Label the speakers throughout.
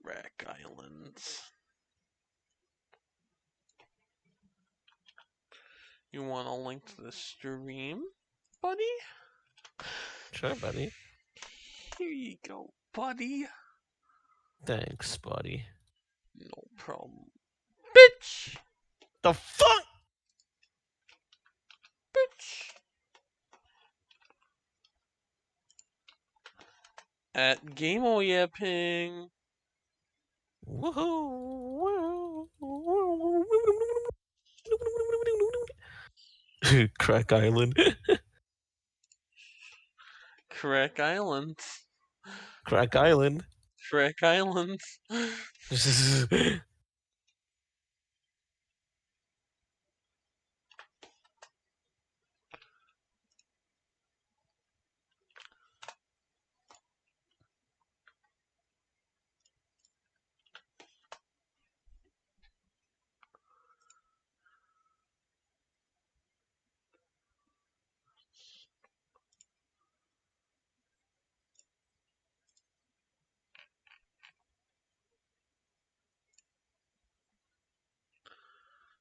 Speaker 1: Crack Islands. You want a link to the stream, buddy?
Speaker 2: Sure, buddy.
Speaker 1: Here you go, buddy.
Speaker 2: Thanks, buddy.
Speaker 1: No problem. Bitch!
Speaker 2: The fuck?
Speaker 1: Bitch! At Game Yapping.
Speaker 2: Woohoo! Crack Island.
Speaker 1: Crack Islands.
Speaker 2: Crack Island.
Speaker 1: Crack Islands.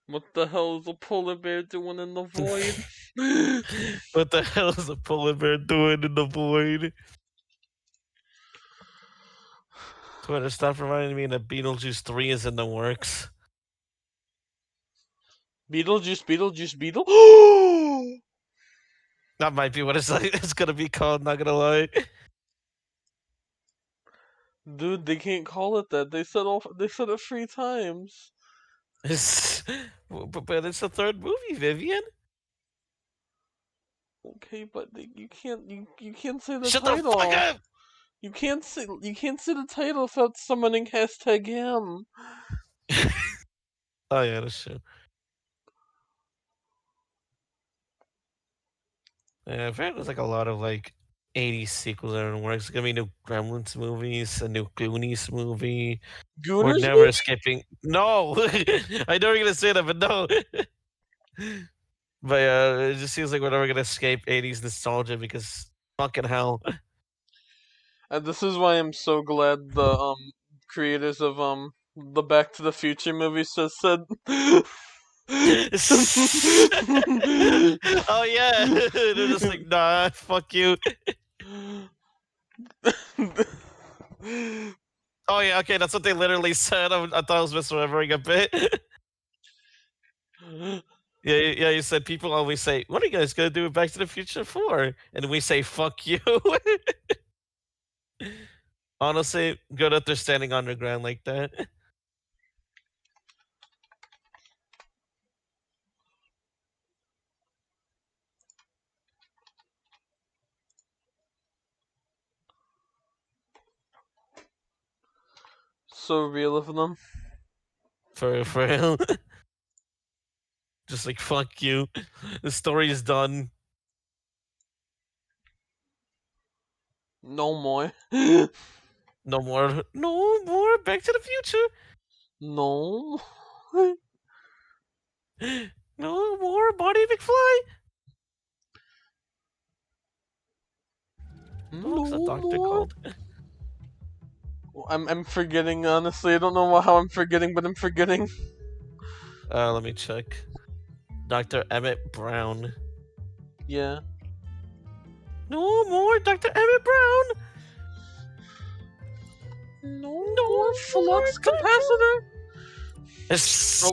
Speaker 1: What the hell is a polar bear doing in the void?
Speaker 2: What the hell is a polar bear doing in the void? Twitter, stop reminding me that Beetlejuice 3 is in the works.
Speaker 1: Beetlejuice, Beetle?
Speaker 2: That might be what it's gonna be called, not gonna lie.
Speaker 1: Dude, they can't call it that. They said it 3 times.
Speaker 2: But it's the third movie, Vivian.
Speaker 1: Okay, but you can't say the
Speaker 2: Shut
Speaker 1: title.
Speaker 2: the fuck up!
Speaker 1: You can't say the title without summoning hashtag him.
Speaker 2: Oh yeah, that's true. Yeah, apparently there's like a lot of like 80s sequels that are in the works. There's gonna be new Gremlins movies, a new Goonies movie. We're
Speaker 1: Gooners
Speaker 2: never
Speaker 1: movie?
Speaker 2: escaping. No, I know you're gonna say that, but no. But it just seems like we're never gonna escape 80s nostalgia because fucking hell.
Speaker 1: And this is why I'm so glad the creators of the Back to the Future movies just said.
Speaker 2: Oh yeah, they're just like, nah, fuck you. Oh yeah, okay, that's what they literally said. I thought I was misremembering a bit. Yeah, you said people always say, "What are you guys gonna do with Back to the Future 4?" And we say, "Fuck you." Honestly, good that they're standing on the ground like that.
Speaker 1: So real of them.
Speaker 2: For real. Just like, fuck you. The story is done.
Speaker 1: No more.
Speaker 2: No more Back to the Future.
Speaker 1: No.
Speaker 2: No more Marty McFly. What's the
Speaker 1: No
Speaker 2: doctor
Speaker 1: more.
Speaker 2: called?
Speaker 1: I'm forgetting, honestly. I don't know how I'm forgetting, but I'm forgetting.
Speaker 2: Let me check. Dr. Emmett Brown.
Speaker 1: Yeah.
Speaker 2: No more Dr. Emmett Brown.
Speaker 1: No
Speaker 2: more
Speaker 1: more flux capacitor.
Speaker 2: Oh.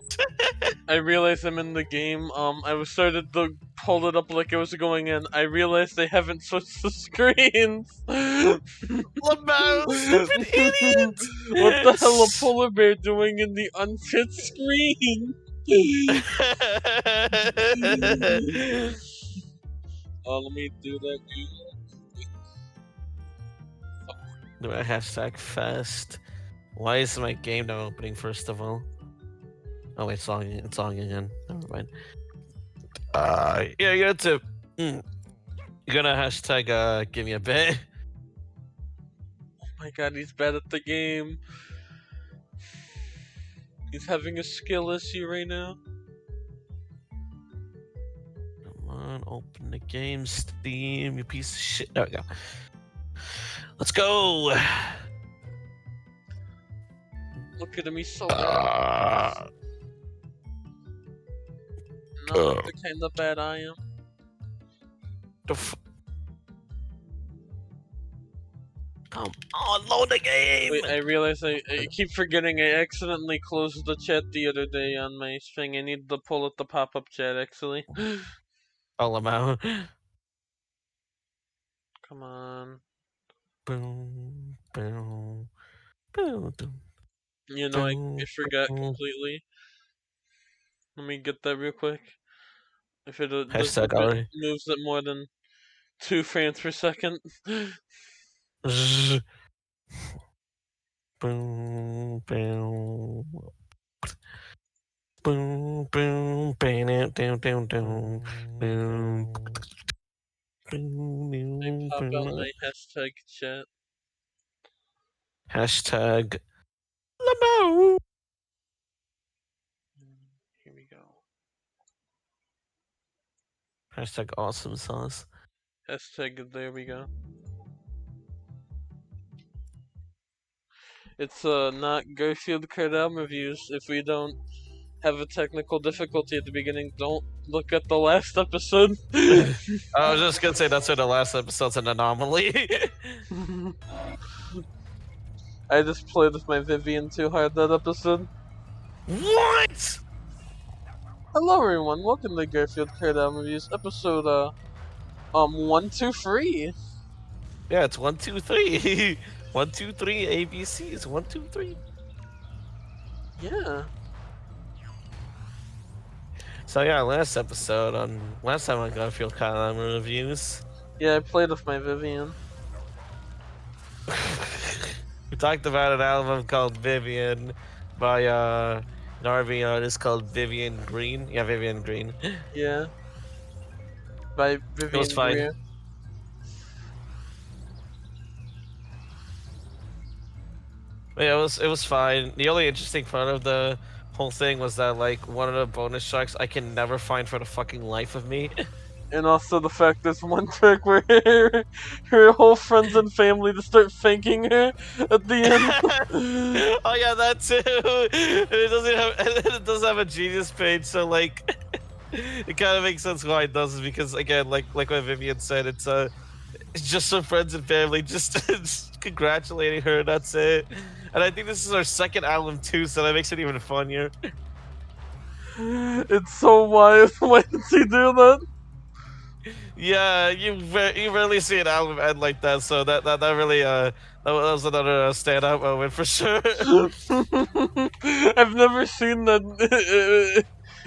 Speaker 1: I realized I'm in the game. I started to hold it up like it was going in. I realized they haven't switched the screens.
Speaker 2: LaMau, stupid idiot!
Speaker 1: What the hell a polar bear doing in the unfit screen? Let me do that.
Speaker 2: Do a hashtag fast. Why is my game not opening first of all? Oh wait, it's logging again. Never mind. Yeah, you got to. You're gonna hashtag give me a bit.
Speaker 1: Oh my god, he's bad at the game. He's having a skill issue right now.
Speaker 2: Come on, open the game, Steam, you piece of shit. There we go. Let's go.
Speaker 1: Look at him, he's so bad. Not the kind of bad I am.
Speaker 2: Come on, load the game!
Speaker 1: Wait, I realize I keep forgetting I accidentally closed the chat the other day on my thing. I need to pull up the pop-up chat, actually.
Speaker 2: All about.
Speaker 1: Come on.
Speaker 2: Boom, boom, boom, boom.
Speaker 1: You know, I forgot completely. Let me get that real quick. If it
Speaker 2: Hashtag already.
Speaker 1: moves it more than 2 frames per second.
Speaker 2: Boom, boom. Boom, boom, bam, down, down, down, down. Boom.
Speaker 1: I pop out my hashtag chat.
Speaker 2: Hashtag Lamo.
Speaker 1: Here we go.
Speaker 2: Hashtag awesome sauce.
Speaker 1: Hashtag there we go. It's not Garfield Kart album reviews. If we don't have a technical difficulty at the beginning, don't look at the last episode.
Speaker 2: I was just gonna say that's where the last episode's an anomaly.
Speaker 1: I just played with my Vivian too hard that episode.
Speaker 2: What?
Speaker 1: Hello everyone, welcome to Garfield Kart album reviews, episode 123.
Speaker 2: Yeah, it's 1, 2, 3. 1, 2, 3 ABCs. 1, 2, 3.
Speaker 1: Yeah.
Speaker 2: So yeah, last time on Garfield Kart reviews.
Speaker 1: Yeah, I played with my Vivian.
Speaker 2: We talked about an album called Vivian by an R&B artist called Vivian Green. Yeah, Vivian Green.
Speaker 1: Yeah. By Vivian
Speaker 2: It was fine.
Speaker 1: Greer.
Speaker 2: Yeah, it was fine. The only interesting part of the whole thing was that like one of the bonus tracks I can never find for the fucking life of me.
Speaker 1: And also the fact there's one track where her whole friends and family just start thanking her at the end.
Speaker 2: Oh yeah, that too. It doesn't have a Genius page, so like it kind of makes sense why it doesn't, because again, like what Vivian said, it's just some friends and family just congratulating her. That's it. And I think this is our second album too, so that makes it even funnier.
Speaker 1: It's so wild. Why did she do that?
Speaker 2: Yeah, you rarely see an album end like that, so that really that was another standout moment for sure.
Speaker 1: I've never seen that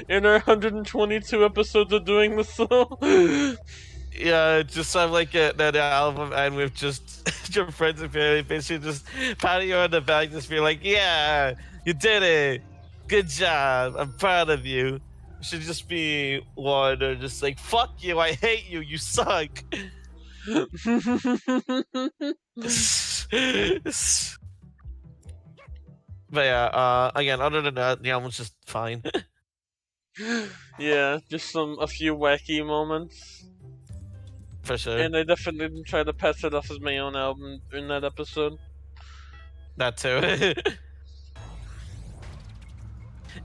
Speaker 1: in our 122 episodes of doing this. So.
Speaker 2: Yeah, just have like that album end with just your friends and family basically just patting you on the back, just being like, "Yeah, you did it, good job, I'm proud of you." It should just be one or just like, "Fuck you, I hate you, you suck." But yeah, again, other than that, the album's just fine.
Speaker 1: Yeah, just a few wacky moments.
Speaker 2: For sure.
Speaker 1: And I definitely didn't try to pass it off as my own album in that episode.
Speaker 2: That too.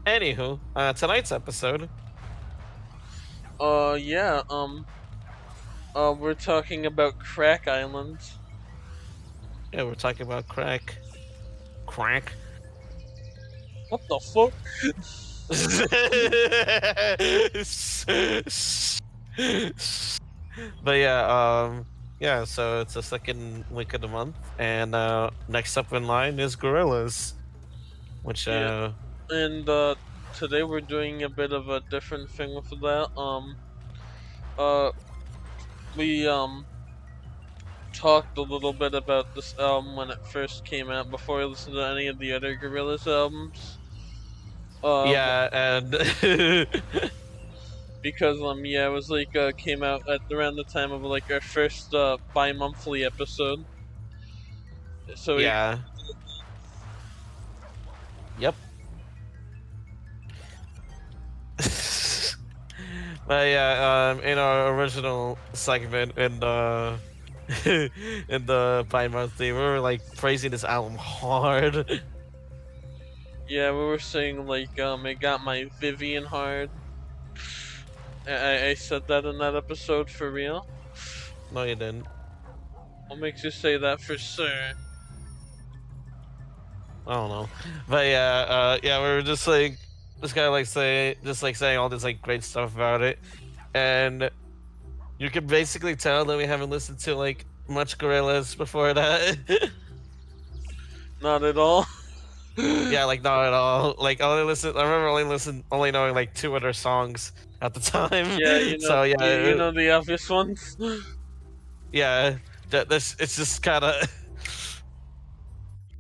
Speaker 2: Anywho, tonight's episode.
Speaker 1: Yeah, we're talking about Crack Island.
Speaker 2: Yeah, we're talking about crack. Crack.
Speaker 1: What the fuck?
Speaker 2: But yeah, yeah, so it's the second week of the month, and next up in line is Gorillaz, which
Speaker 1: Yeah. And today we're doing a bit of a different thing with that. We talked a little bit about this album when it first came out before I listened to any of the other Gorillaz albums.
Speaker 2: yeah, and
Speaker 1: because yeah, it was like came out at around the time of like our first bi-monthly episode. So
Speaker 2: yeah. Yep. But yeah, in our original segment in the in the bi-monthly, we were like praising this album hard.
Speaker 1: Yeah, we were saying like it got my Vivian hard. I said that in that episode for real.
Speaker 2: No, you didn't.
Speaker 1: What makes you say that for sure?
Speaker 2: I don't know, but yeah, yeah, we were just like this guy like saying all this like great stuff about it, and you can basically tell that we haven't listened to like much Gorillaz before that.
Speaker 1: Not at all.
Speaker 2: Yeah, like not at all. Like I remember only knowing like two other songs at the time.
Speaker 1: Yeah,
Speaker 2: So
Speaker 1: you
Speaker 2: yeah,
Speaker 1: know the obvious ones.
Speaker 2: yeah, that this it's just kind of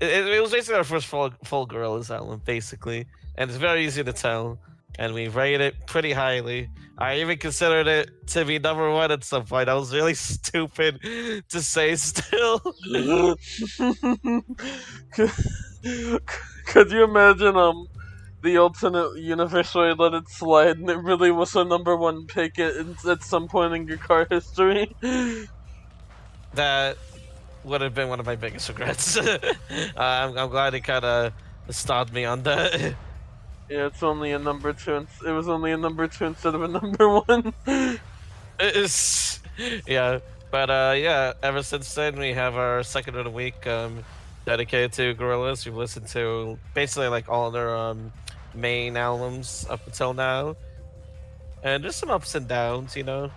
Speaker 2: it was basically our first full Gorillaz album, basically, and it's very easy to tell. And we rated it pretty highly. I even considered it to be number one at some point. I was really stupid to say still.
Speaker 1: could, could you imagine the alternate universe where I let it slide and it really was a number one pick at some point in your car history?
Speaker 2: That would have been one of my biggest regrets. I'm glad it kind of stopped me on that.
Speaker 1: Yeah, it's only a number two. It was only a number two instead of a number one.
Speaker 2: It's, yeah, but yeah. Ever since then, we have our second of the week dedicated to Gorillaz. We've listened to basically like all their main albums up until now, and there's some ups and downs, you know.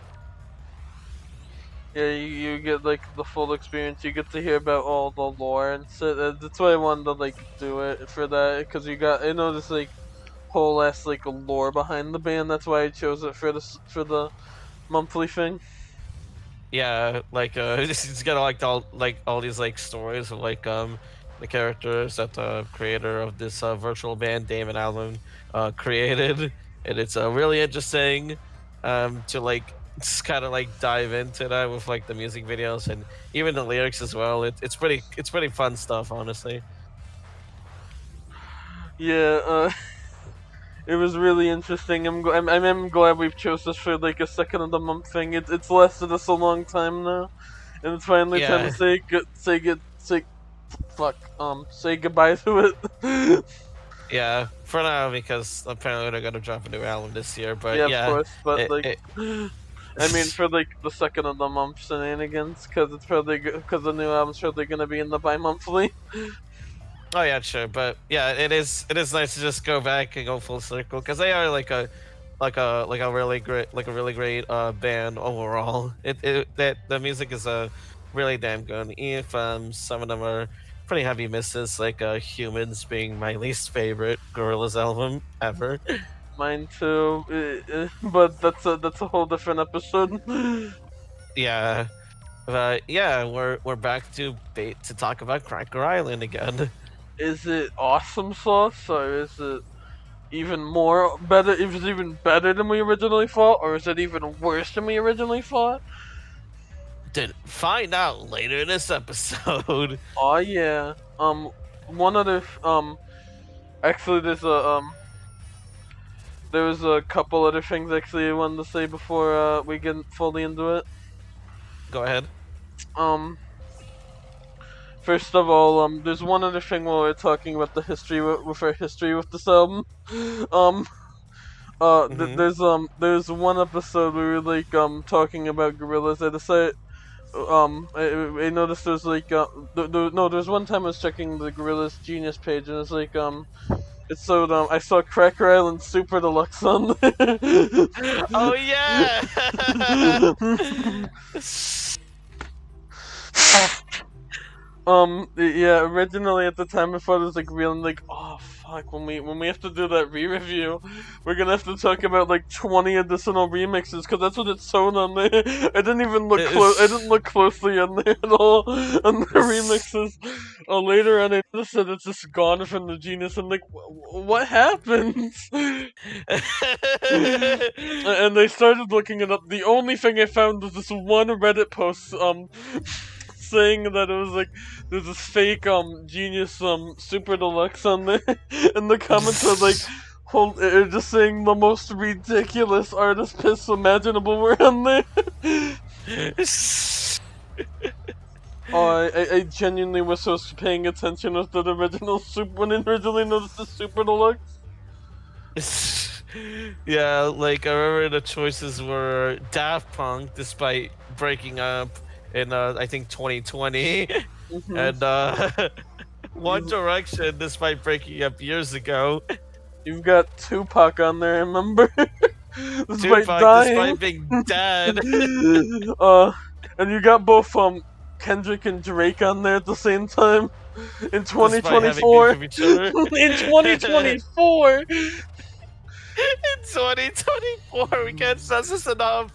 Speaker 1: Yeah, you get like the full experience. You get to hear about all the lore and so that's why I wanted to like do it for that because I know there's like whole ass like lore behind the band. That's why I chose it for the monthly thing.
Speaker 2: Yeah, like it's got like all these like stories of like the characters that the creator of this virtual band Damon Allen created, and it's really interesting to like just kind of like dive into that with like the music videos and even the lyrics as well. It's pretty fun stuff, honestly.
Speaker 1: Yeah, it was really interesting. I'm glad we've chose this for like a second of the month thing. It's lasted us a long time now, and it's finally time to
Speaker 2: Yeah,
Speaker 1: say goodbye to it.
Speaker 2: yeah. For now, because apparently they're gonna drop a new album this year.
Speaker 1: Yeah,
Speaker 2: But
Speaker 1: of
Speaker 2: yeah,
Speaker 1: course, but
Speaker 2: it,
Speaker 1: like,
Speaker 2: it
Speaker 1: I mean, for like the second of the month shenanigans, because because the new album's probably gonna be in the bi-monthly.
Speaker 2: Oh yeah, sure, but yeah, it is nice to just go back and go full circle because they are like a really great band overall. It that the music is really damn good. If some of them are pretty heavy misses, like Humans being my least favorite Gorillaz album ever.
Speaker 1: Mine too, but that's a whole different episode.
Speaker 2: Yeah, but yeah, we're back to to talk about Cracker Island again.
Speaker 1: Is it awesome sauce or is it even more better? If it's even better than we originally thought, or is it even worse than we originally thought?
Speaker 2: Did find out later in this episode.
Speaker 1: Oh yeah. One other actually there was a couple other things actually I wanted to say before we get fully into it.
Speaker 2: Go ahead.
Speaker 1: Um, First of all, there's one other thing while we're talking about the history with our history with this album. Um,
Speaker 2: Hmm.
Speaker 1: there's one episode we were like talking about Gorillaz. I decided I noticed there's like no, there's one time I was checking the Gorillaz Genius page and it's like it's so I saw Cracker Island Super Deluxe on there.
Speaker 2: Oh yeah.
Speaker 1: Yeah, originally at the time I thought it was like real and like, oh fuck, when we have to do that re-review, we're gonna have to talk about like 20 additional remixes because that's what it's shown on there. I didn't even look I didn't look closely on there at all on the remixes. Later on I noticed that it's just gone from the Genius and like, what happens? And they started looking it up. The only thing I found was this one Reddit post saying that it was like there's this fake Genius Super Deluxe on there, and the comments are like, are just saying the most ridiculous artist piss imaginable were on there. I genuinely wish I was paying attention with the original when I originally noticed the Super Deluxe.
Speaker 2: Yeah, like I remember the choices were Daft Punk, despite breaking up in I think 2020,
Speaker 1: Mm-hmm.
Speaker 2: and One Direction, despite breaking up years ago.
Speaker 1: You've got Tupac on there, remember? Despite
Speaker 2: Tupac,
Speaker 1: dying.
Speaker 2: despite being dead.
Speaker 1: And you got both Kendrick and Drake on there at the same time in
Speaker 2: Despite having beef
Speaker 1: 2024.
Speaker 2: with each other.
Speaker 1: In 2024.
Speaker 2: In 2024, we can't stress this enough.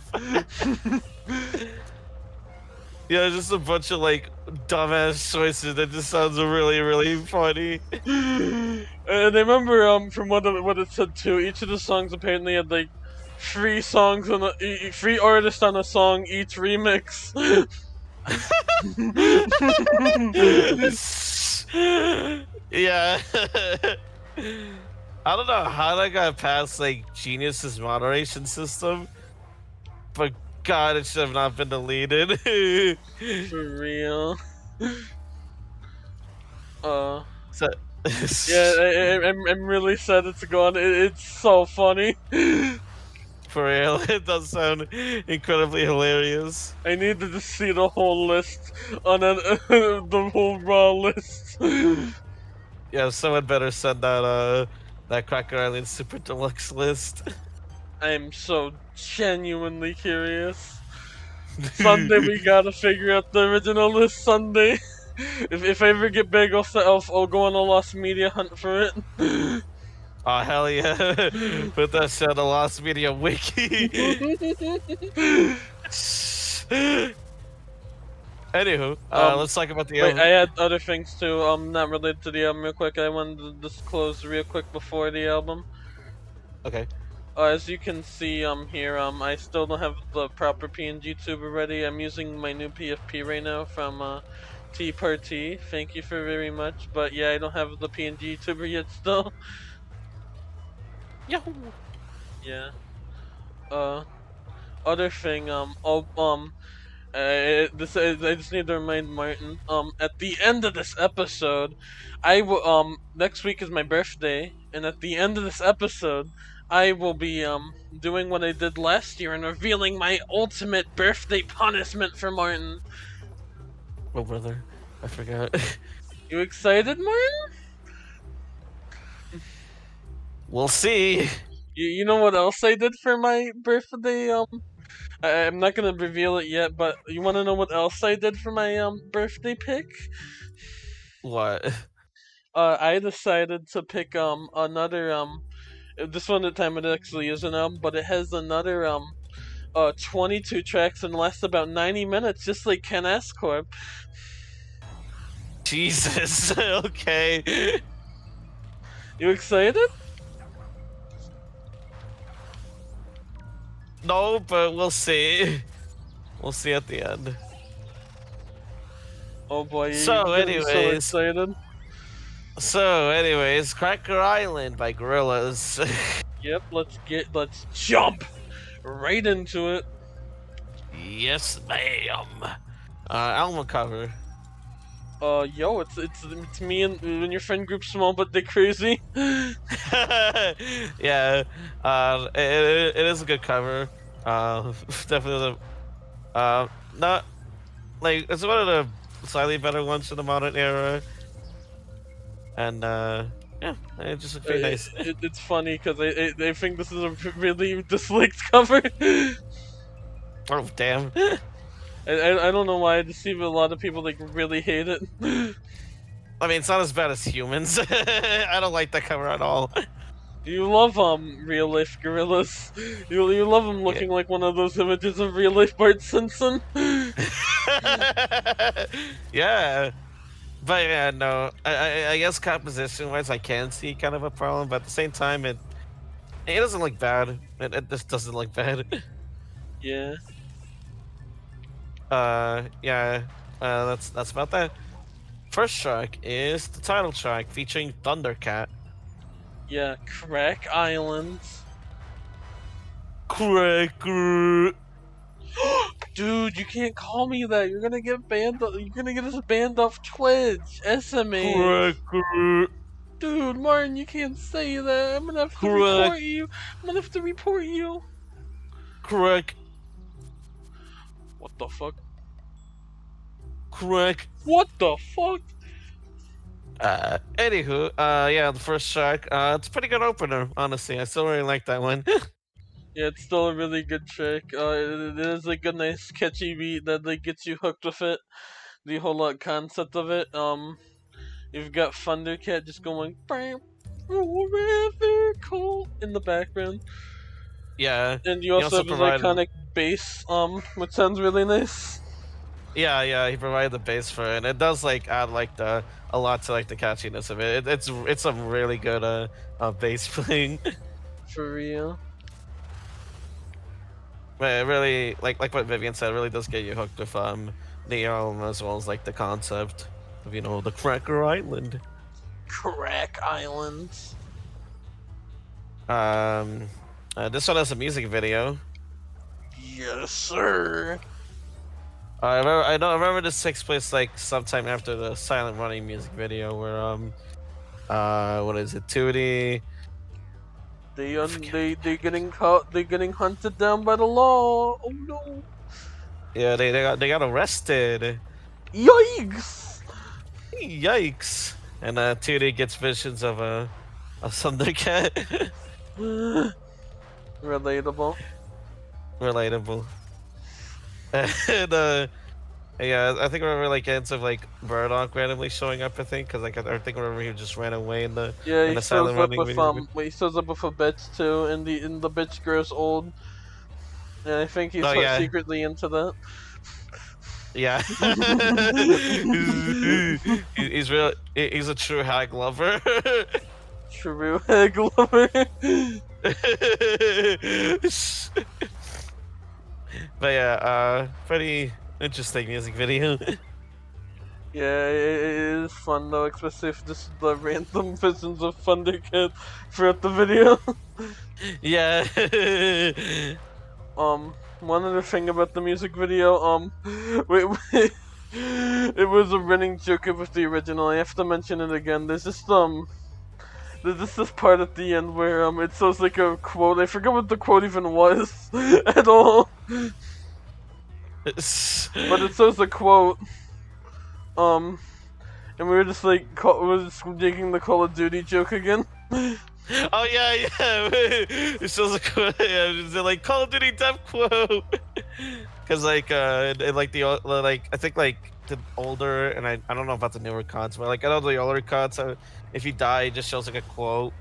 Speaker 2: Yeah, just a bunch of like dumbass choices that just sounds really, really funny.
Speaker 1: And I remember from what it said too, each of the songs apparently had like 3 songs on three artists on a song each remix.
Speaker 2: Yeah. I don't know how that got past like Genius's moderation system, but God, it should have not been deleted.
Speaker 1: For real.
Speaker 2: So,
Speaker 1: Yeah, I'm really sad it's gone. It's so funny.
Speaker 2: for real, it does sound incredibly hilarious.
Speaker 1: I needed to see the whole list on the whole raw list.
Speaker 2: Yeah, someone better send that Cracker Island Super Deluxe list.
Speaker 1: I'm so genuinely curious. Sunday we gotta figure out the original list. Sunday. If I ever get big, I'll go on a lost media hunt for it.
Speaker 2: Oh hell yeah! Put that shit on the Lost Media wiki. Anywho, let's talk about the
Speaker 1: wait,
Speaker 2: album.
Speaker 1: I had other things too. Not related to the album. Real quick, I wanted to disclose real quick before the album.
Speaker 2: Okay.
Speaker 1: As you can see here, I still don't have the proper PNG tuber ready. I'm using my new PFP right now from T Party. Thank you for very much. But yeah, I don't have the PNG tuber yet still.
Speaker 2: Yahoo!
Speaker 1: Yeah. Other thing, I just need to remind Martin, at the end of this episode, I will, next week is my birthday, and at the end of this episode, I will be, doing what I did last year and revealing my ultimate birthday punishment for Martin.
Speaker 2: Oh brother, I forgot.
Speaker 1: You excited, Martin?
Speaker 2: We'll see.
Speaker 1: You know what else I did for my birthday, I'm not gonna reveal it yet, but you wanna know what else I did for my, birthday pick?
Speaker 2: What?
Speaker 1: I decided to pick another this one at the time it actually is an album, but it has another 22 tracks and lasts about 90 minutes, just like Ken S Corp.
Speaker 2: Jesus. Okay.
Speaker 1: You excited?
Speaker 2: No, but we'll see. We'll see at the end.
Speaker 1: Oh boy,
Speaker 2: So,
Speaker 1: you're getting so
Speaker 2: anyways.
Speaker 1: excited.
Speaker 2: So, anyways, Cracker Island by Gorillaz.
Speaker 1: Yep, let's jump right into it.
Speaker 2: Yes, ma'am. Album cover.
Speaker 1: Yo, it's me and your friend group small but they crazy.
Speaker 2: Yeah, it is a good cover. Definitely, not like it's one of the slightly better ones in the modern era. And yeah, it just looks very nice.
Speaker 1: It's funny because I think this is a really disliked cover.
Speaker 2: Oh damn.
Speaker 1: I don't know why. I just see a lot of people like really hate it.
Speaker 2: I mean, it's not as bad as Humans. I don't like that cover at all.
Speaker 1: You love real life gorillas. You love them looking like one of those images of real life Bart Simpson.
Speaker 2: Yeah, but yeah, no. I guess composition wise, I can see kind of a problem, but at the same time, it doesn't look bad. It just doesn't look bad.
Speaker 1: Yeah.
Speaker 2: Yeah. That's about that. First track is the title track featuring Thundercat.
Speaker 1: Yeah, Crack Island.
Speaker 2: Cracker.
Speaker 1: Dude, you can't call me that. You're gonna get banned. You're gonna get us banned off Twitch. SMA.
Speaker 2: Cracker.
Speaker 1: Dude, Martin, you can't say that. I'm gonna have to
Speaker 2: Crack.
Speaker 1: report you. I'm gonna have to report you.
Speaker 2: Crack.
Speaker 1: What the fuck?
Speaker 2: Crack.
Speaker 1: What the fuck?
Speaker 2: Anywho, yeah, the first track, it's a pretty good opener, honestly. I still really like that one.
Speaker 1: Yeah, it's still a really good trick. It is like a nice catchy beat that like gets you hooked with it. The whole concept of it. You've got Thundercat just going "Bam, forever cold" in the background,
Speaker 2: Yeah.
Speaker 1: and you
Speaker 2: He
Speaker 1: also
Speaker 2: also
Speaker 1: have his
Speaker 2: provided-
Speaker 1: iconic bass, which sounds really nice.
Speaker 2: Yeah, he provided the bass for it, and it does like add like a lot to like the catchiness of it. It's some really good bass playing.
Speaker 1: For real.
Speaker 2: But it really like what Vivian said, it really does get you hooked with the album as well as like the concept of the Cracker Island.
Speaker 1: Crack Island.
Speaker 2: This one has a music video.
Speaker 1: Yes, sir.
Speaker 2: I remember this takes place like sometime after the Silent Running music video where what is it, Tootie?
Speaker 1: They're getting caught. They're getting hunted down by the law. Oh no!
Speaker 2: Yeah, they got arrested.
Speaker 1: Yikes!
Speaker 2: Yikes! And Tootie gets visions of a Thundercat.
Speaker 1: Relatable.
Speaker 2: Relatable. And yeah, I think I remember like ends of like Murdoch randomly showing up. I think because like I think I remember he just ran away in the
Speaker 1: Yeah, he
Speaker 2: the
Speaker 1: shows
Speaker 2: Silent
Speaker 1: up
Speaker 2: Running
Speaker 1: with
Speaker 2: video.
Speaker 1: he shows up with a bitch too, and the bitch grows old. And I think he's
Speaker 2: Oh, yeah.
Speaker 1: secretly into that.
Speaker 2: Yeah. he's real. He's a true hag lover.
Speaker 1: True hag lover.
Speaker 2: But yeah, pretty interesting music video.
Speaker 1: Yeah, it is fun though, especially if just the random visions of Thundercat throughout the video.
Speaker 2: Yeah.
Speaker 1: One other thing about the music video, wait, it was a running joke with the original. I have to mention it again. There's just this part at the end where it says like a quote. I forget what the quote even was at all, but it says a quote. And we were just like we were just making the Call of Duty joke again.
Speaker 2: Oh yeah. It shows a quote. Yeah, it's like Call of Duty dev quote. Cause like like the like I think like the older and I don't know about the newer CODs, but like I know the older CODs, if you die, it just shows like a quote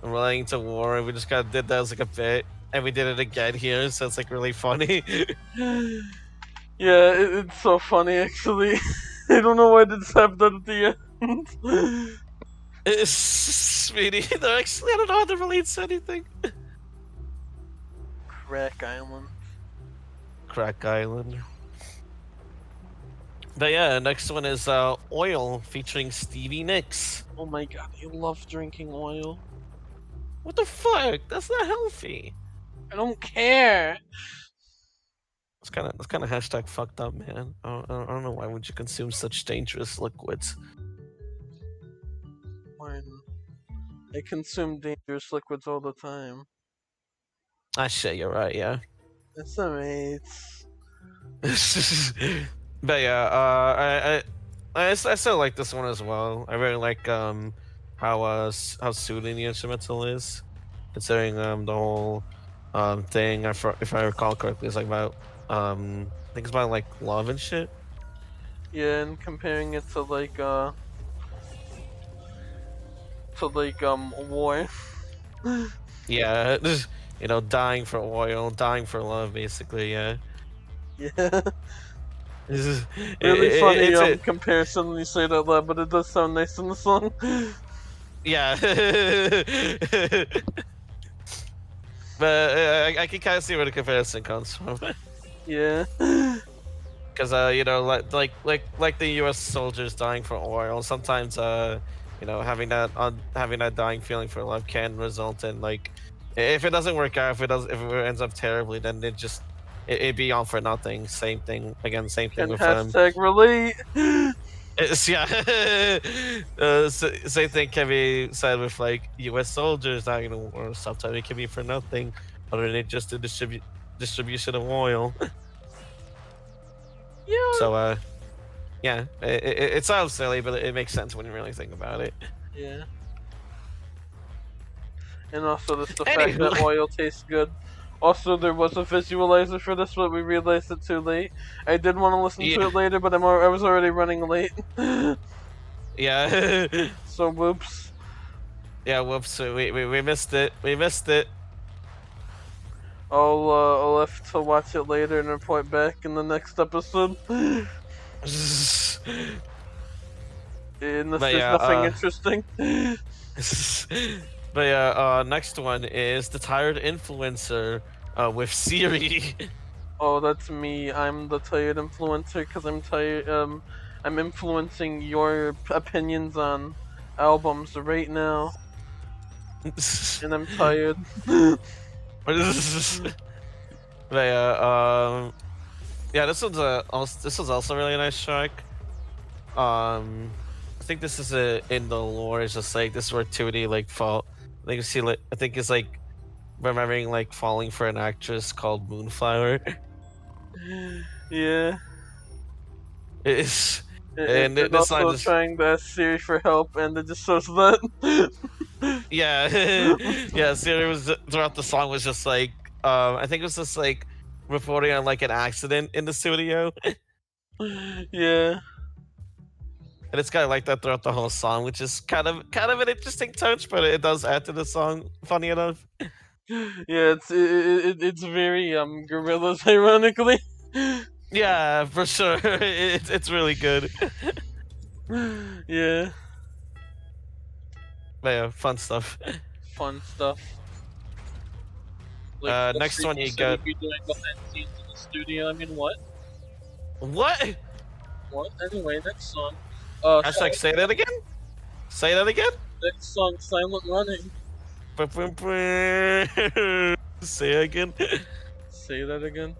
Speaker 2: relating to war, and we just kind of did that as like a bit, and we did it again here, so it's like really funny.
Speaker 1: Yeah, it's so funny actually. I don't know why they just have that at the end.
Speaker 2: It's sweetie. They're actually, I don't know how to relate to anything.
Speaker 1: Crack Island.
Speaker 2: Crack Island. But yeah, next one is Oil featuring Stevie Nicks.
Speaker 1: Oh my god, I love drinking oil.
Speaker 2: What the fuck? That's not healthy.
Speaker 1: I don't care.
Speaker 2: It's kind of hashtag fucked up, man. I don't know why would you consume such dangerous liquids.
Speaker 1: I consume dangerous liquids all the time.
Speaker 2: Ah shit, you're right, yeah.
Speaker 1: It's alright.
Speaker 2: But yeah, I still like this one as well. I really like how soothing the instrumental is, considering the whole thing. If I recall correctly, it's like about I think it's about like love and shit.
Speaker 1: Yeah, and comparing it to like war.
Speaker 2: Yeah, just, dying for oil, dying for love, basically. Yeah.
Speaker 1: Yeah.
Speaker 2: Really
Speaker 1: Really funny comparison when you say that loud, but it does sound nice in the song.
Speaker 2: Yeah. But I can kind of see where the comparison comes from.
Speaker 1: Yeah.
Speaker 2: Because like the U.S. soldiers dying for oil, sometimes having that dying feeling for love can result in like, if it doesn't work out, if it ends up terribly, then it just it'd be all for nothing. Same thing again. Same thing
Speaker 1: Can
Speaker 2: with
Speaker 1: hashtag relate.
Speaker 2: It's, yeah. Same thing can be said with like U.S. soldiers out in the war. Sometimes it can be for nothing other than just the distribution of oil.
Speaker 1: Yeah.
Speaker 2: So yeah, it sounds silly, but it makes sense when you really think about it.
Speaker 1: Yeah. And also just the fact
Speaker 2: Anywho.
Speaker 1: that oil tastes good. Also, there was a visualizer for this, but we realized it too late. I did want to listen to
Speaker 2: Yeah.
Speaker 1: it later, but I was already running late.
Speaker 2: Yeah.
Speaker 1: So whoops.
Speaker 2: Yeah. Whoops. We missed it. We missed it.
Speaker 1: I'll have to watch it later and report back in the next episode. And if
Speaker 2: But
Speaker 1: there's
Speaker 2: yeah.
Speaker 1: nothing interesting.
Speaker 2: But yeah. Next one is the tired influencer with Siri.
Speaker 1: Oh, that's me. I'm the tired influencer because I'm tired. I'm influencing your opinions on albums right now, and I'm tired.
Speaker 2: But yeah, this one's also a really nice track. I think this is in the lore. It's just like this is where Tootie like fall. I think you see like I think it's like remembering like falling for an actress called Moonflower.
Speaker 1: Yeah.
Speaker 2: It's
Speaker 1: And
Speaker 2: this line
Speaker 1: also
Speaker 2: just
Speaker 1: trying to ask Siri for help, and it just shows that.
Speaker 2: yeah yeah. Siri was throughout the song was just like I think it was just like reporting on like an accident in the studio.
Speaker 1: Yeah.
Speaker 2: And it's kind of like that throughout the whole song, which is kind of an interesting touch, but it does add to the song. Funny enough.
Speaker 1: Yeah, it's very Gorillaz, ironically.
Speaker 2: Yeah, for sure. It's really good.
Speaker 1: Yeah,
Speaker 2: But yeah, fun stuff.
Speaker 1: fun stuff. Like
Speaker 2: Next one you got.
Speaker 1: Be doing behind the scenes in the studio. I mean, what?
Speaker 2: What?
Speaker 1: What? Anyway, next song.
Speaker 2: Hashtag say that again. Say that again.
Speaker 1: Next song, Silent Running.
Speaker 2: Say it again.
Speaker 1: Say that again.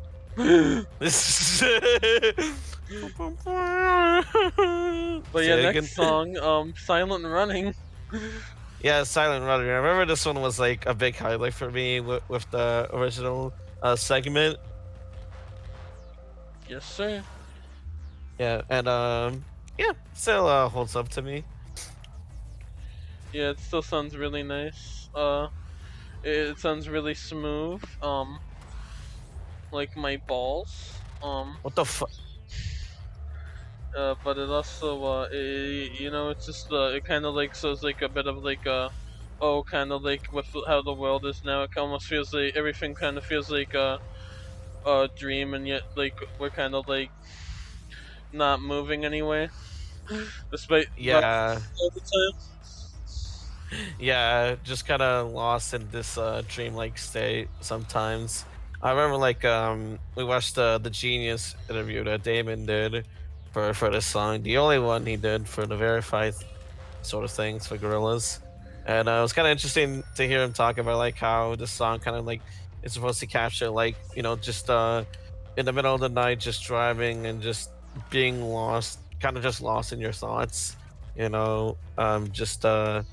Speaker 1: But yeah, next song, Silent Running.
Speaker 2: Yeah, Silent Running. I remember this one was like a big highlight for me with the original segment.
Speaker 1: Yes, sir.
Speaker 2: Yeah, and yeah, still holds up to me.
Speaker 1: Yeah, it still sounds really nice. It sounds really smooth. Like my balls.
Speaker 2: What the fuck?
Speaker 1: But it also, you know, it's just, it kind of like shows like a bit of like, oh, kind of like with how the world is now. It almost feels like everything kind of feels like a dream, and yet like we're kind of like not moving anyway, despite
Speaker 2: Yeah,
Speaker 1: all the time.
Speaker 2: yeah, just kind of lost in this dreamlike state sometimes. I remember like we watched the Genius interview that Damon did for this song, the only one he did for the verified sort of things for Gorillaz, and it was kind of interesting to hear him talk about like how the song kind of like is supposed to capture like just in the middle of the night just driving and just being lost, kind of just lost in your thoughts, just kind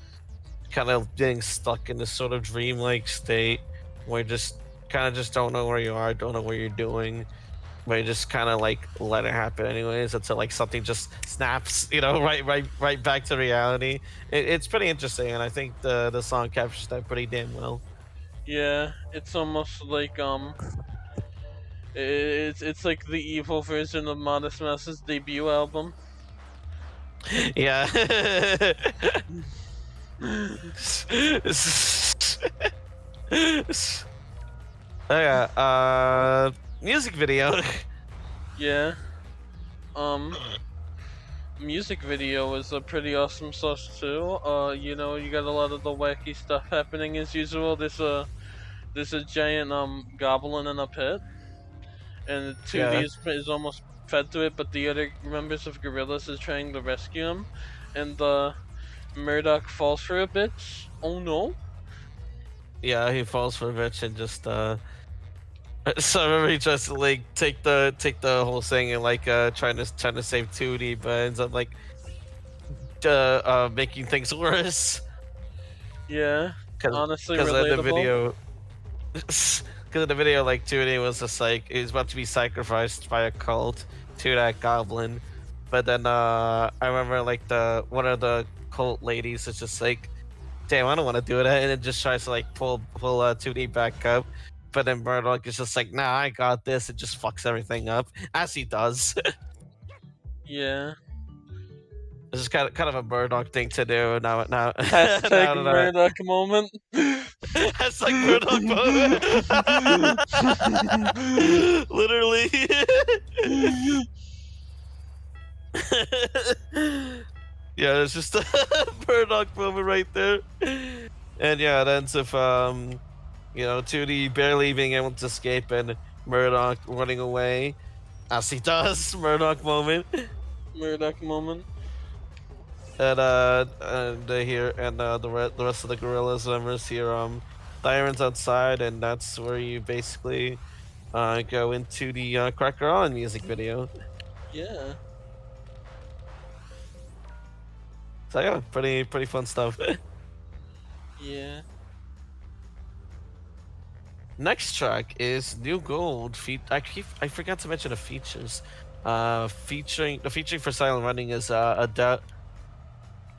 Speaker 2: of getting stuck in this sort of dreamlike state where you just kind of just don't know where you are, don't know what you're doing, but you just kind of like let it happen anyways until like something just snaps, right back to reality. It's pretty interesting, and I think the song captures that pretty damn well.
Speaker 1: Yeah, it's almost like it's like the evil version of Modest Mouse's debut album.
Speaker 2: Yeah. Oh yeah, music video.
Speaker 1: Yeah. Music video is a pretty awesome sauce too. You know, you got a lot of the wacky stuff happening as usual. There's a giant goblin in a pit, and 2D
Speaker 2: Yeah,
Speaker 1: is almost fed to it, but the other members of Gorillaz is trying to rescue him, and Murdoch falls for a bitch. Oh no!
Speaker 2: yeah, he falls for a bitch and just So I remember he tries to like take the whole thing and like trying to save Tootie, but ends up like making things worse.
Speaker 1: Yeah, honestly
Speaker 2: Because in the
Speaker 1: relatable.
Speaker 2: video, because in the video, like Tootie was just like he was about to be sacrificed by a cult to that goblin, but then I remember like the one of the cult ladies is just like, damn, I don't want to do that, and it just tries to like pull 2D back up, but then Murdoch is just like, nah, I got this. It just fucks everything up as he does.
Speaker 1: Yeah.
Speaker 2: This is kind of a Murdoch thing to do now. Now,
Speaker 1: Hashtag
Speaker 2: now that
Speaker 1: Murdoch moment.
Speaker 2: that's like Murdoch moment. Literally. Yeah, it's just a Murdoch moment right there. And yeah, it ends with 2D barely being able to escape and Murdoch running away as he does. Murdoch moment.
Speaker 1: Murdoch moment.
Speaker 2: And they hear and the rest of the Gorillaz members hear sirens outside, and that's where you basically go into the Cracker On music video.
Speaker 1: Yeah.
Speaker 2: So yeah, pretty fun stuff.
Speaker 1: Yeah.
Speaker 2: Next track is New Gold. I forgot to mention the features. Featuring for Silent Running is Adeleye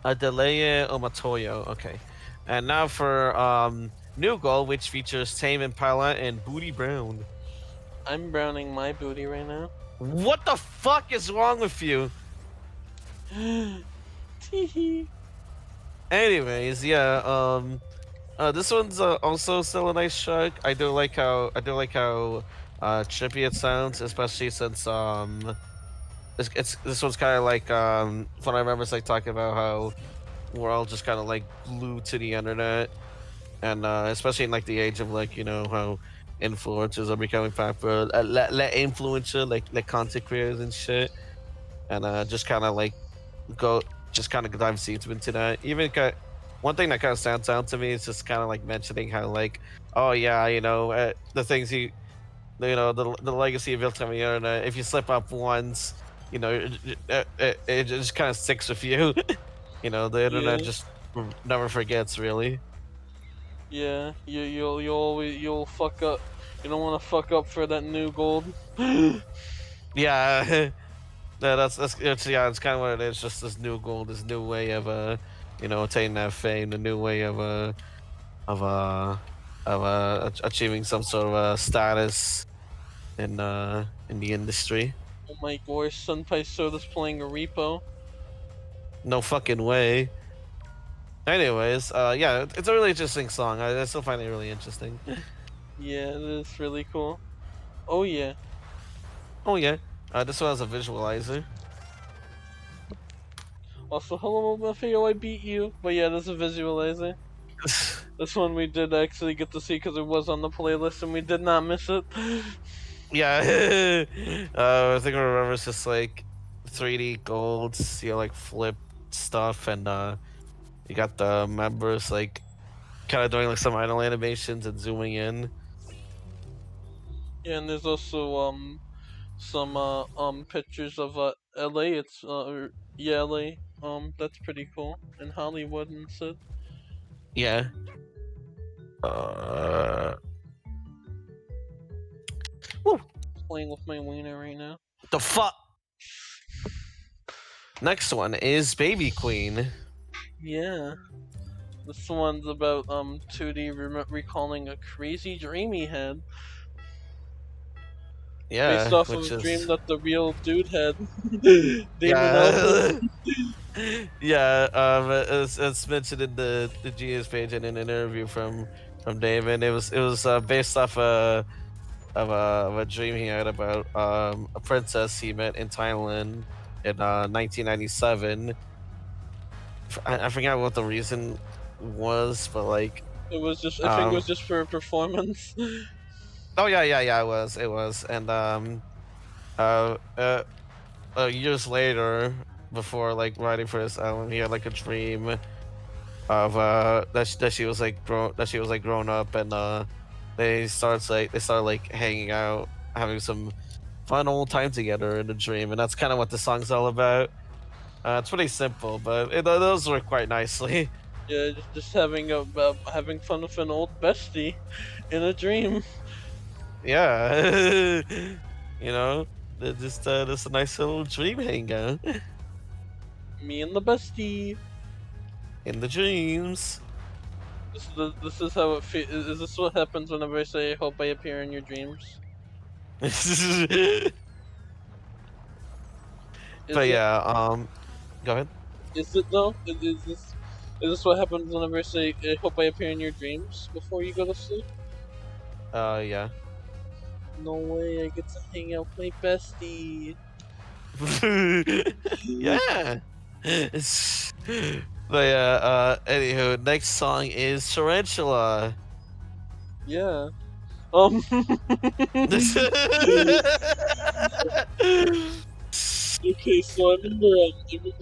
Speaker 2: Omatoyo. Okay, and now for New Gold, which features Tame Impala and Booty Brown.
Speaker 1: I'm browning my booty right now.
Speaker 2: What the fuck is wrong with you?
Speaker 1: Teehee.
Speaker 2: Anyways, yeah. This one's also still a nice track. I do like how trippy it sounds, especially since it's this one's kind of like what I remember is like talking about how we're all just kind of like glued to the internet, and especially in like the age of like how influencers are becoming popular, let influencer like content creators and shit, and just kind of like go just kind of dive deep into that. Even one thing that kind of stands out to me is just kind of like mentioning how like, oh yeah, the things the legacy of built on the internet. If you slip up once, it just kind of sticks with you. The
Speaker 1: Yeah.
Speaker 2: internet just never forgets, really.
Speaker 1: Yeah. You'll fuck up. You don't want to fuck up for that new gold. Yeah.
Speaker 2: Yeah, no, it's kind of what it is. Just this new goal, this new way of attaining that fame, the new way of of uh achieving some sort of status in the industry.
Speaker 1: Oh my gosh, Senpai Soda's playing a repo.
Speaker 2: No fucking way. Anyways, yeah, it's a really interesting song. I still find it really interesting.
Speaker 1: Yeah, it is really cool. Oh yeah.
Speaker 2: Oh yeah, this one has a visualizer.
Speaker 1: Also, hello Mafio, I beat you. But yeah, there's a visualizer. This one we did actually get to see because it was on the playlist and we did not miss it.
Speaker 2: Yeah, I think I remember it's just like 3D gold, like flip stuff, and you got the members like kind of doing like some idle animations and zooming in.
Speaker 1: Yeah, and there's also some pictures of LA. It's yeah, LA. That's pretty cool. In Hollywood and shit.
Speaker 2: Yeah. Uh. Woo.
Speaker 1: Playing with my wiener right now.
Speaker 2: The fuck. Next one is Baby Queen.
Speaker 1: Yeah. This one's about 2D recalling a crazy dream he had.
Speaker 2: Yeah,
Speaker 1: Based off of
Speaker 2: which
Speaker 1: a dream
Speaker 2: is
Speaker 1: that the real dude had. Damon
Speaker 2: yeah.
Speaker 1: Albarn.
Speaker 2: Yeah, it's mentioned in the Genius page and in an interview from Damon. It was based off of a dream he had about a princess he met in Thailand in 1997. I forgot what the reason was, but like
Speaker 1: It was just, I think it was just for a performance.
Speaker 2: oh yeah, it was, and uh, uh years later, before like writing for this album, he had like a dream of that she was like grown up, and they start like hanging out, having some fun old time together in a dream, and that's kind of what the song's all about. It's pretty simple, but those work quite nicely.
Speaker 1: Yeah, just having fun with an old bestie in a dream.
Speaker 2: Yeah, you know, just a nice little dream hangout
Speaker 1: Me and the bestie.
Speaker 2: in the dreams.
Speaker 1: This is how it feels. Is this what happens whenever I say, "I hope I appear in your dreams"?
Speaker 2: But
Speaker 1: Is it?
Speaker 2: yeah, go ahead.
Speaker 1: Is it though? Is this what happens whenever I say, "I hope I appear in your dreams" before you go to sleep?
Speaker 2: Yeah.
Speaker 1: No way! I get to hang out with my bestie.
Speaker 2: Yeah. But yeah, anywho, next song is Tarantula.
Speaker 1: Yeah. Okay, so I remember in the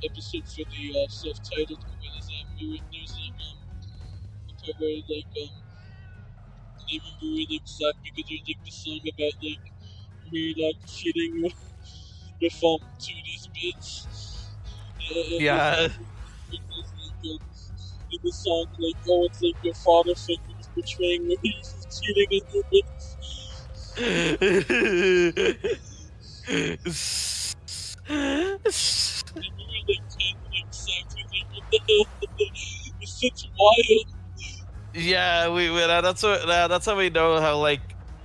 Speaker 1: episode for the self-titled Gorillaz there's a part where I remember really exactly because there's like the song about like Murdoch cheating with 2D's bitch.
Speaker 2: Yeah.
Speaker 1: In the song like, oh, it's like your father figure is betraying me, he's cheating on your bitch. It's such wild.
Speaker 2: Yeah, that's how we know how like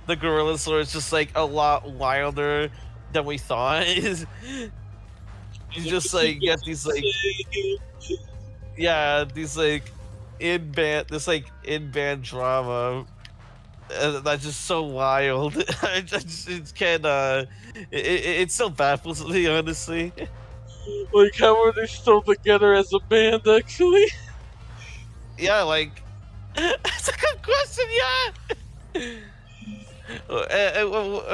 Speaker 2: the Gorillaz lore is just like a lot wilder than we thought. You just like get these like these like in band drama that's just so wild. It can't it still baffles me honestly.
Speaker 1: Like, how are they still together as a band, actually?
Speaker 2: Yeah, like that's a good question. Yeah.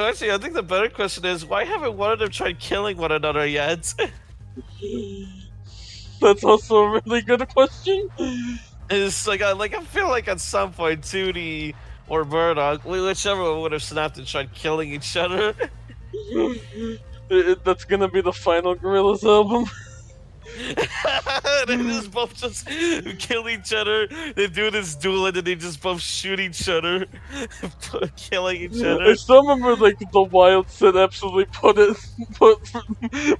Speaker 2: Actually, I think the better question is why haven't one of them tried killing one another yet?
Speaker 1: That's also a really good question.
Speaker 2: It's like I feel like at some point 2D or Murdoch, whichever one would have snapped and tried killing each other.
Speaker 1: That's gonna be the final Gorillaz album.
Speaker 2: They just both just kill each other. They do this duel and then they just both shoot each other, killing each
Speaker 1: I
Speaker 2: other.
Speaker 1: still remember like the Wild Sid absolutely put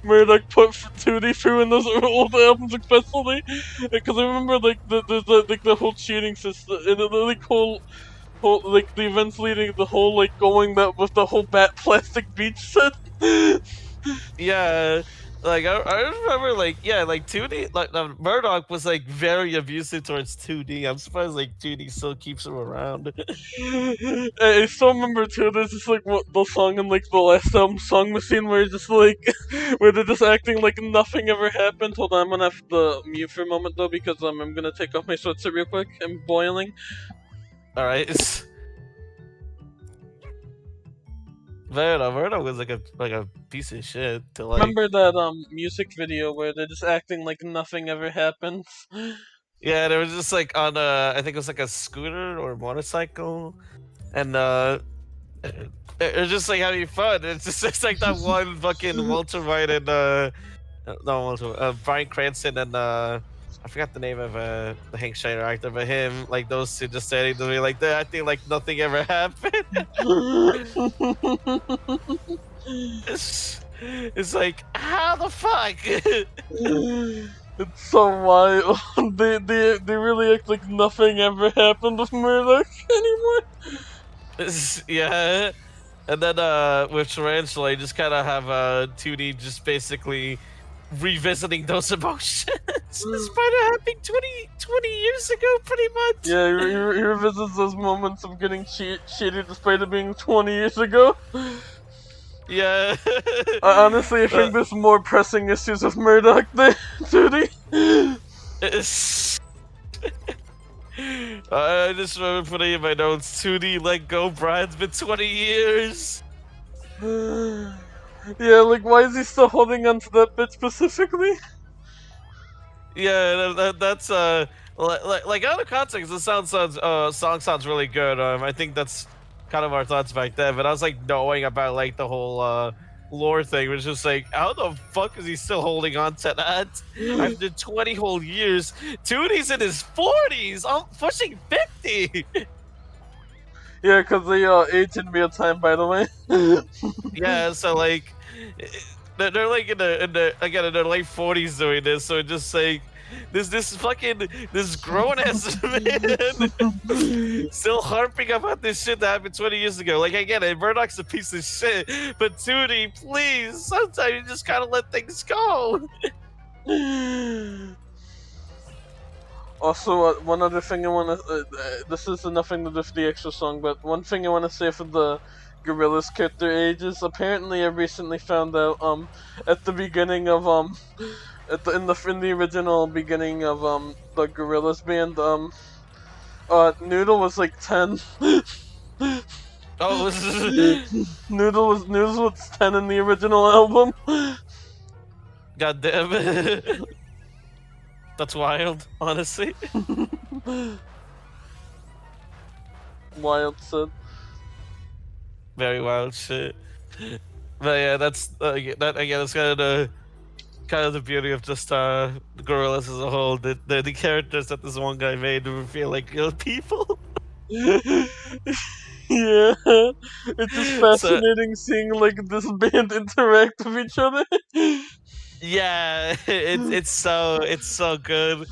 Speaker 1: Murdoch put 2D through in those old albums especially, because I remember like the whole cheating system and the like whole like the events leading the whole like going that with the whole bat plastic beach set.
Speaker 2: Yeah, like I remember like yeah like 2D like Murdoch was like very abusive towards 2D. I'm surprised like 2D still keeps him around.
Speaker 1: I still remember too. There's just like what the song in like the last Song Machine where just like where they're just acting like nothing ever happened. Hold on, I'm gonna have to mute for a moment though because I'm gonna take off my sweatshirt real quick. I'm boiling.
Speaker 2: All right. Murdoch was like a piece of shit to like.
Speaker 1: Remember that music video where they're just acting like nothing ever happens?
Speaker 2: Yeah, they were just like on I think it was like a scooter or a motorcycle, and they're just like having fun. It's like that one fucking Walter White and no Walter Bryan Cranston and I forgot the name of the Hank Schneider actor, but him like those two just standing to me like they're acting like nothing ever happened. It's like how the fuck.
Speaker 1: It's so wild. They really act like nothing ever happened with Murdoch anymore.
Speaker 2: Yeah, and then with Tarantula, you just kind of have 2D just basically revisiting those emotions despite it happening 20 years ago, pretty much.
Speaker 1: Yeah, he revisits those moments of getting cheated despite it being 20 years ago.
Speaker 2: Yeah.
Speaker 1: Honestly, I think there's more pressing issues with Murdoch than 2D.
Speaker 2: I just remember putting in my notes, 2D let go, Brian's been 20 years.
Speaker 1: Yeah, like, why is he still holding on to that bit specifically?
Speaker 2: Yeah, like out of context, the song sounds really good. I think that's kind of our thoughts back then. But I was like knowing about like the whole lore thing was just like, how the fuck is he still holding on to that after 20 whole years? Dude, he's in his 40s. I'm pushing 50.
Speaker 1: Yeah, because they age in real time, by the way.
Speaker 2: Yeah, so like they're like in their late 40s doing this, so it just like this grown ass man still harping about this shit that happened 20 years ago. Like I get it, Murdoch's a piece of shit, but Tootie, please, sometimes you just gotta let things go.
Speaker 1: Also, one other thing I want to. This is nothing to do with the extra song, but one thing I want to say for the Gorillaz character ages. Apparently, I recently found out at the beginning of in the original beginning of the Gorillaz band Noodle was like 10.
Speaker 2: Oh,
Speaker 1: Noodle was 10 in the original album.
Speaker 2: god damn it. That's wild, honestly.
Speaker 1: Wild said.
Speaker 2: Very wild shit. But yeah, that's that again. It's kind of the beauty of just Gorillaz as a whole. The characters that this one guy made feel like real people.
Speaker 1: Yeah, it's just fascinating seeing like this band interact with each other.
Speaker 2: Yeah, it's so good.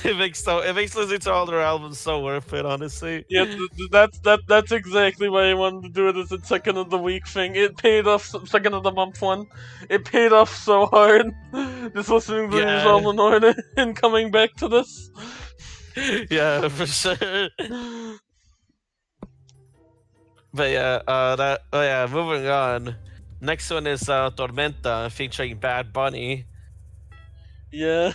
Speaker 2: It makes listening to all their albums so worth it, honestly.
Speaker 1: Yeah, that's exactly why I wanted to do it as a second of the week thing. It paid off. Second of the month one, it paid off so hard. Just listening to these all in order and coming back to this.
Speaker 2: Yeah, for sure. But yeah, moving on. Next one is Tormenta featuring Bad Bunny.
Speaker 1: Yeah.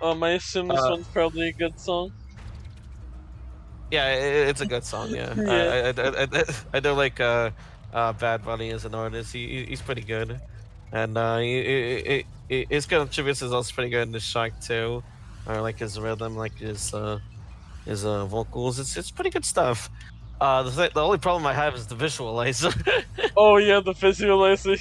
Speaker 1: I assume this one's probably a good song.
Speaker 2: Yeah, it's a good song. Yeah,
Speaker 1: Yeah.
Speaker 2: I do like Bad Bunny as an artist. He's pretty good, and his contributions is also pretty good in the song too. I like his rhythm, like his vocals. It's pretty good stuff. The only problem I have is the visualizer.
Speaker 1: Oh yeah, the visualizer.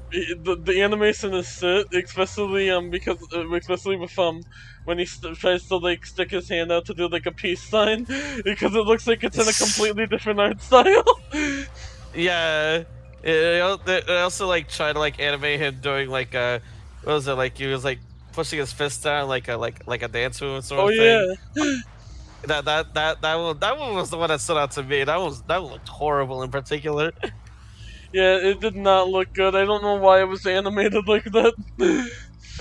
Speaker 1: The animation is sick, especially because especially with when he tries to like stick his hand out to do like a peace sign, because it looks like it's in a completely different art style.
Speaker 2: Yeah, it also like try to like animate him doing like what was it, like he was like pushing his fist down like a dance move sort of thing.
Speaker 1: Yeah.
Speaker 2: That one was the one that stood out to me. That one looked horrible in particular.
Speaker 1: Yeah, it did not look good. I don't know why it was animated like that.
Speaker 2: Me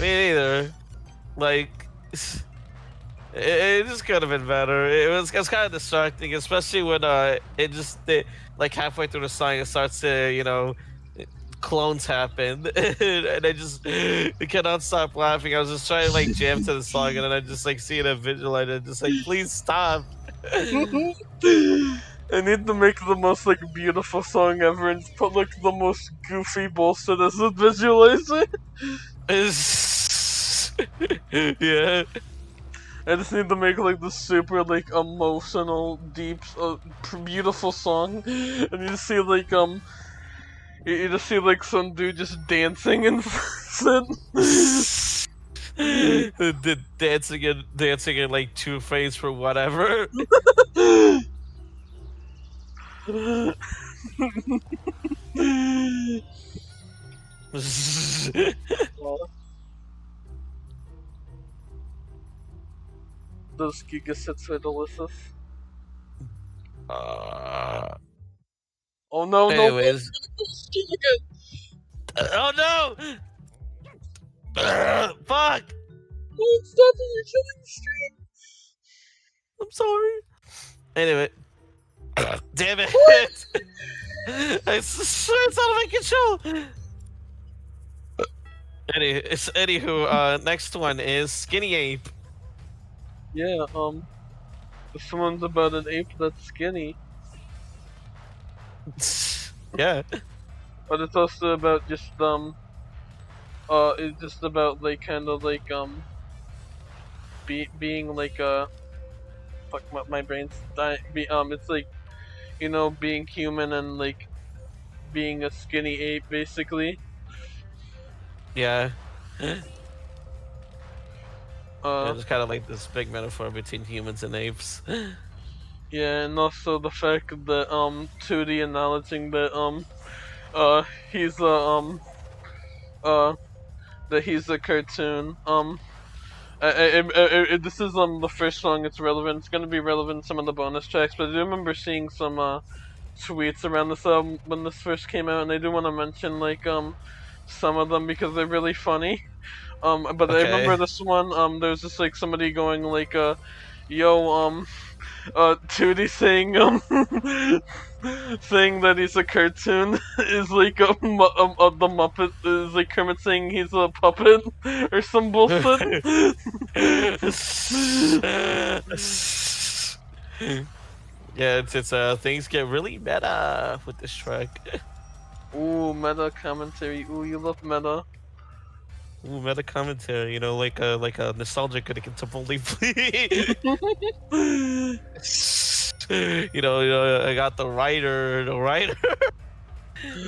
Speaker 2: neither. Like, it just could have been better. It's kind of distracting, especially when like halfway through the song it starts to clones happen, and I cannot stop laughing. I was just trying to like jam to the song, and then I just like see it a visualize and just like, please stop.
Speaker 1: I need to make the most like beautiful song ever and put like the most goofy bullshit as a visualizer.
Speaker 2: Yeah.
Speaker 1: I just need to make like the super like emotional, deep, beautiful song, and you just see like you just see like some dude just dancing and
Speaker 2: the dancing in like Two-Face for whatever.
Speaker 1: Those gigasets are delicious. Oh no,
Speaker 2: anyways.
Speaker 1: no!
Speaker 2: Oh no! Fuck!
Speaker 1: Oh, stop it, you're killing the stream!
Speaker 2: I'm sorry. Anyway. Damn it! It's out of my control! Anywho, next one is Skinny Ape.
Speaker 1: Yeah, this one's about an ape that's skinny.
Speaker 2: Yeah.
Speaker 1: But it's also about just, it's just about like kind of like being like fuck my brain's dying. It's like being human and like being a skinny ape basically.
Speaker 2: Yeah. Yeah,
Speaker 1: Uh,
Speaker 2: it's kind of like this big metaphor between humans and apes.
Speaker 1: yeah, and also the fact that 2D acknowledging that uh he's a uh that he's a cartoon. This is the first song. It's relevant. It's gonna be relevant in some of the bonus tracks. But I do remember seeing some tweets around this album when this first came out, and I do want to mention like some of them because they're really funny. But I
Speaker 2: Okay.
Speaker 1: remember this one. There's just like somebody going like yo, 2D saying saying that he's a cartoon is like the Muppet is like Kermit saying he's a puppet or some bullshit.
Speaker 2: Yeah, it's things get really meta with this track.
Speaker 1: Ooh, meta commentary. Ooh, you love meta.
Speaker 2: Ooh, meta commentary, like a nostalgia critic into Bully I got the writer talking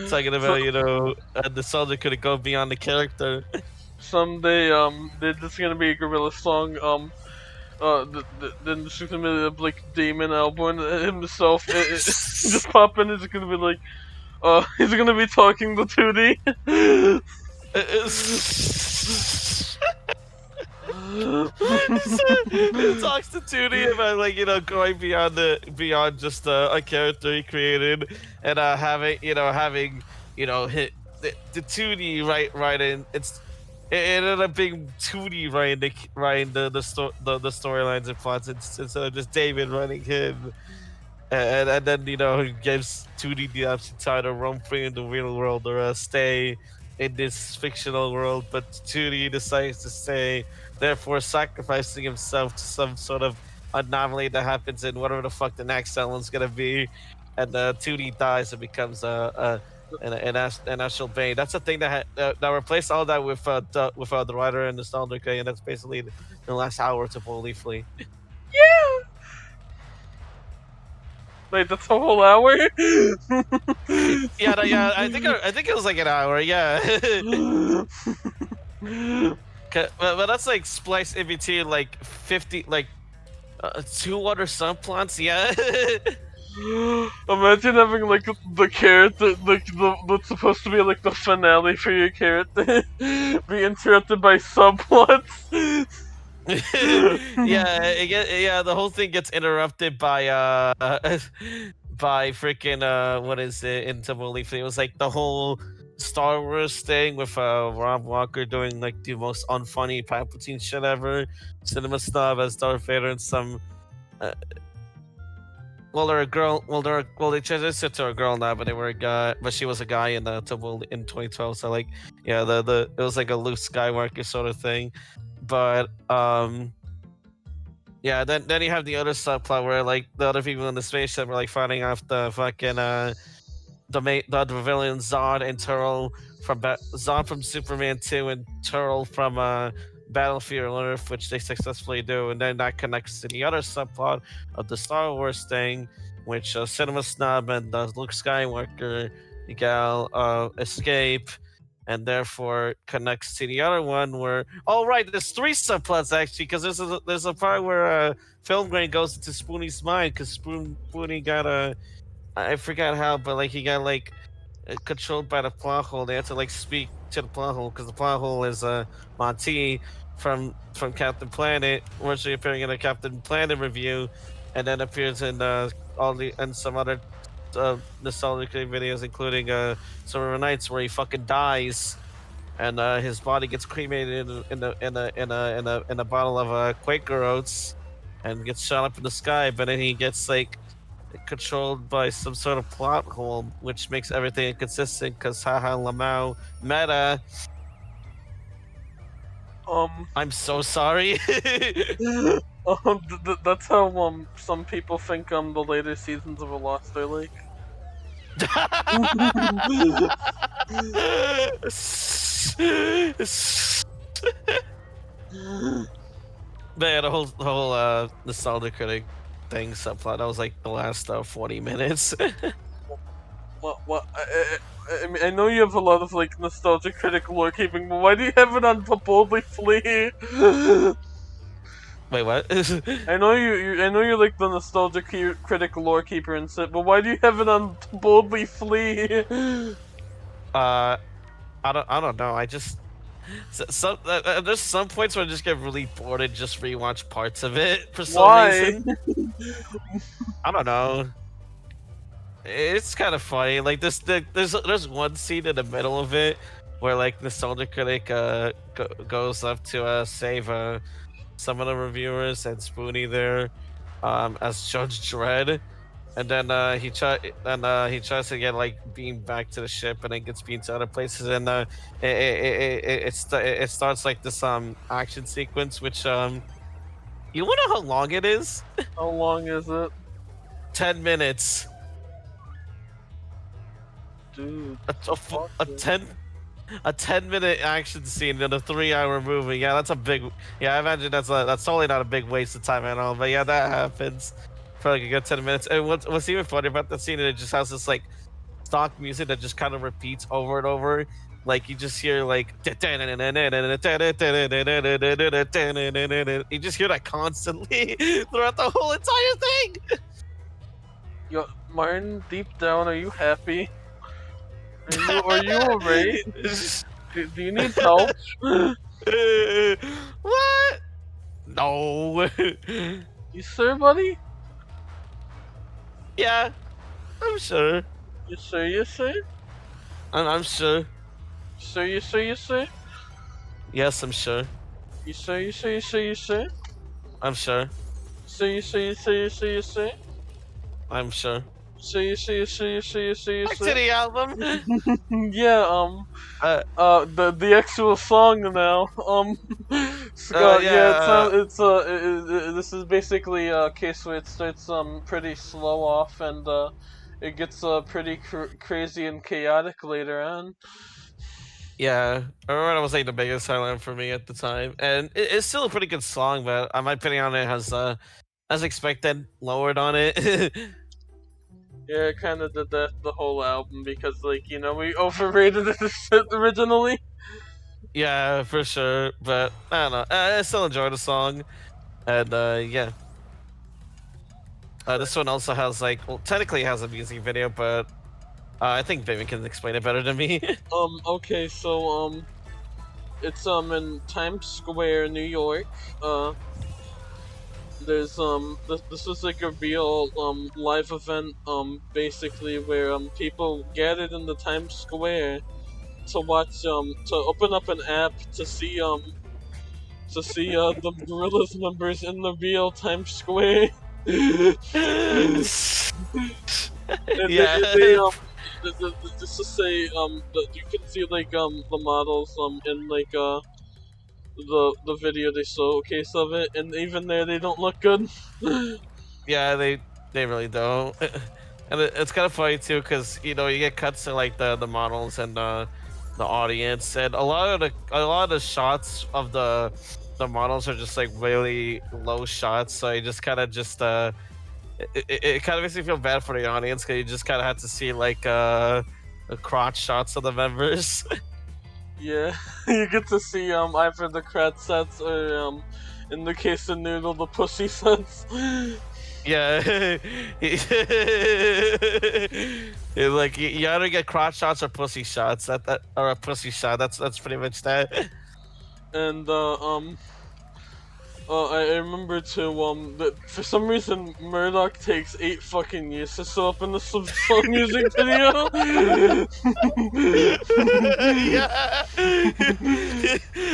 Speaker 1: So,
Speaker 2: about, a nostalgia critic go beyond the character.
Speaker 1: someday, they're just gonna be a Gorillaz song. Then there's gonna be like Damon Albarn himself. Just pop in. It's gonna be like, he's gonna be talking to 2D.
Speaker 2: It talks to Tootie about going beyond just a character he created and having hit the Tootie right in it ended up being Tootie writing the storylines and plots instead of just David writing him. And then he gives 2D the option to either roam free in the real world or stay in this fictional world. But 2D decides to stay, therefore sacrificing himself to some sort of anomaly that happens in whatever the fuck the next Ellen's gonna be. And 2D dies and becomes an actual bane. That's the thing that replaced all that with the writer and the Nostalgic, and that's basically the last hour to Holy Flea.
Speaker 1: Wait, that's a whole hour?
Speaker 2: Yeah, no, yeah. I think it was like an hour. Yeah. But that's like spliced in between like 50, like 2 other subplots. Yeah.
Speaker 1: Imagine having like the character, like that's supposed to be like the finale for your character, be interrupted by subplots.
Speaker 2: Yeah, the whole thing gets interrupted by by freaking what is it in Tumble Leaf? It was like the whole Star Wars thing with Rob Walker doing like the most unfunny Palpatine shit ever, Cinema Snob as Darth Vader and some they're a girl. They transitioned to a girl now, but they were a guy. But she was a guy in the Tumble in 2012. So like, yeah, it was like a Luke Skywalker sort of thing. But yeah, then you have the other subplot where like the other people in the spaceship were like fighting off the fucking the other villain Zod and Turl from Zod from Superman 2 and Turl from Battlefield Earth, which they successfully do, and then that connects to the other subplot of the Star Wars thing, which Cinema Snob and Luke Skywalker gal escape, and therefore connects to the other one where there's 3 subplots actually, because there's a part where Film Grain goes into Spoonie's mind because Spoonie got I forgot how, but like he got like controlled by the plot hole. They had to like speak to the plot hole because the plot hole is Monty from Captain Planet, originally appearing in a Captain Planet review, and then appears in some other nostalgic videos, including Summer Nights, where he fucking dies, and his body gets cremated in a bottle of Quaker Oats, and gets shot up in the sky. But then he gets like controlled by some sort of plot hole, which makes everything inconsistent. Because haha, Lamau meta. I'm so sorry.
Speaker 1: That's how some people think the later seasons of A Lost are like.
Speaker 2: Man, the whole nostalgia critic thing subplot. That was like the last 40 minutes.
Speaker 1: What? I mean, I know you have a lot of like nostalgia critic lore keeping, but why do you have it on Boldly Flee?
Speaker 2: Wait, what?
Speaker 1: I know I know you're like the nostalgia critic lore keeper and shit, but why do you have it on Boldly Flee?
Speaker 2: I don't know. I just there's some points where I just get really bored and just rewatch parts of it for some
Speaker 1: Why?
Speaker 2: reason. I don't know. It's kind of funny. Like there's one scene in the middle of it where like Nostalgia Critic goes up to save some of the reviewers and Spoonie there as Judge Dredd, and then he tries to get like beamed back to the ship and then gets beamed to other places, and it starts like this action sequence which you wanna know how long it is?
Speaker 1: How long is it?
Speaker 2: 10 minutes.
Speaker 1: Dude,
Speaker 2: a 10-minute action scene in a 3-hour movie. Yeah, that's a big. Yeah, I imagine that's totally not a big waste of time at all. But yeah, that happens for like a good 10 minutes. And what's even funny about that scene is it just has this like stock music that just kind of repeats over and over. Like you just hear like you just hear that constantly throughout the whole entire thing.
Speaker 1: Yo, Martin, deep down, are you happy? Are you alright? Do you need help?
Speaker 2: What? No.
Speaker 1: You sure, buddy?
Speaker 2: Yeah, I'm sure.
Speaker 1: You sure? You sure?
Speaker 2: I'm sure.
Speaker 1: Sure? You sure? You sure?
Speaker 2: Yes, I'm sure.
Speaker 1: You sure? You sure? You sure? You sure?
Speaker 2: I'm sure.
Speaker 1: Sure? You sure? You sure? You sure? You sure?
Speaker 2: I'm sure.
Speaker 1: So you see,
Speaker 2: Back to the album.
Speaker 1: Yeah, the actual song now. Scott, this is basically a case where it starts pretty slow off and it gets pretty crazy and chaotic later on.
Speaker 2: Yeah, I remember that was like the biggest highlight for me at the time, and it's still a pretty good song, but my opinion on it has, as expected, lowered on it.
Speaker 1: Yeah, it kind of did that the whole album because, like, you know, we overrated it originally.
Speaker 2: Yeah, for sure, but I don't know. I still enjoy the song, and yeah. This one also has like, well, technically it has a music video, but I think Vivian can explain it better than me.
Speaker 1: Okay, so it's in Times Square, New York. There's this was like a real live event basically where people gathered in the Times Square to watch to open up an app to see the Gorillaz members in the real Times Square.
Speaker 2: Yeah.
Speaker 1: Just to say that you can see like the models in like the video they showcase of it, and even there they don't look good.
Speaker 2: Yeah, they really don't. And it's kind of funny too, because you know you get cuts to like the models and the audience, and a lot of the shots of the models are just like really low shots, so you just kind of it kind of makes me feel bad for the audience because you just kind of have to see like crotch shots of the members.
Speaker 1: Yeah, you get to see either the crotch sets or in the case of Noodle, the pussy sets.
Speaker 2: Yeah. Like you either get crotch shots or pussy shots. Or a pussy shot. That's pretty much that.
Speaker 1: And I remember too that for some reason Murdoch takes 8 fucking years to show up in the song music video.
Speaker 2: Yeah.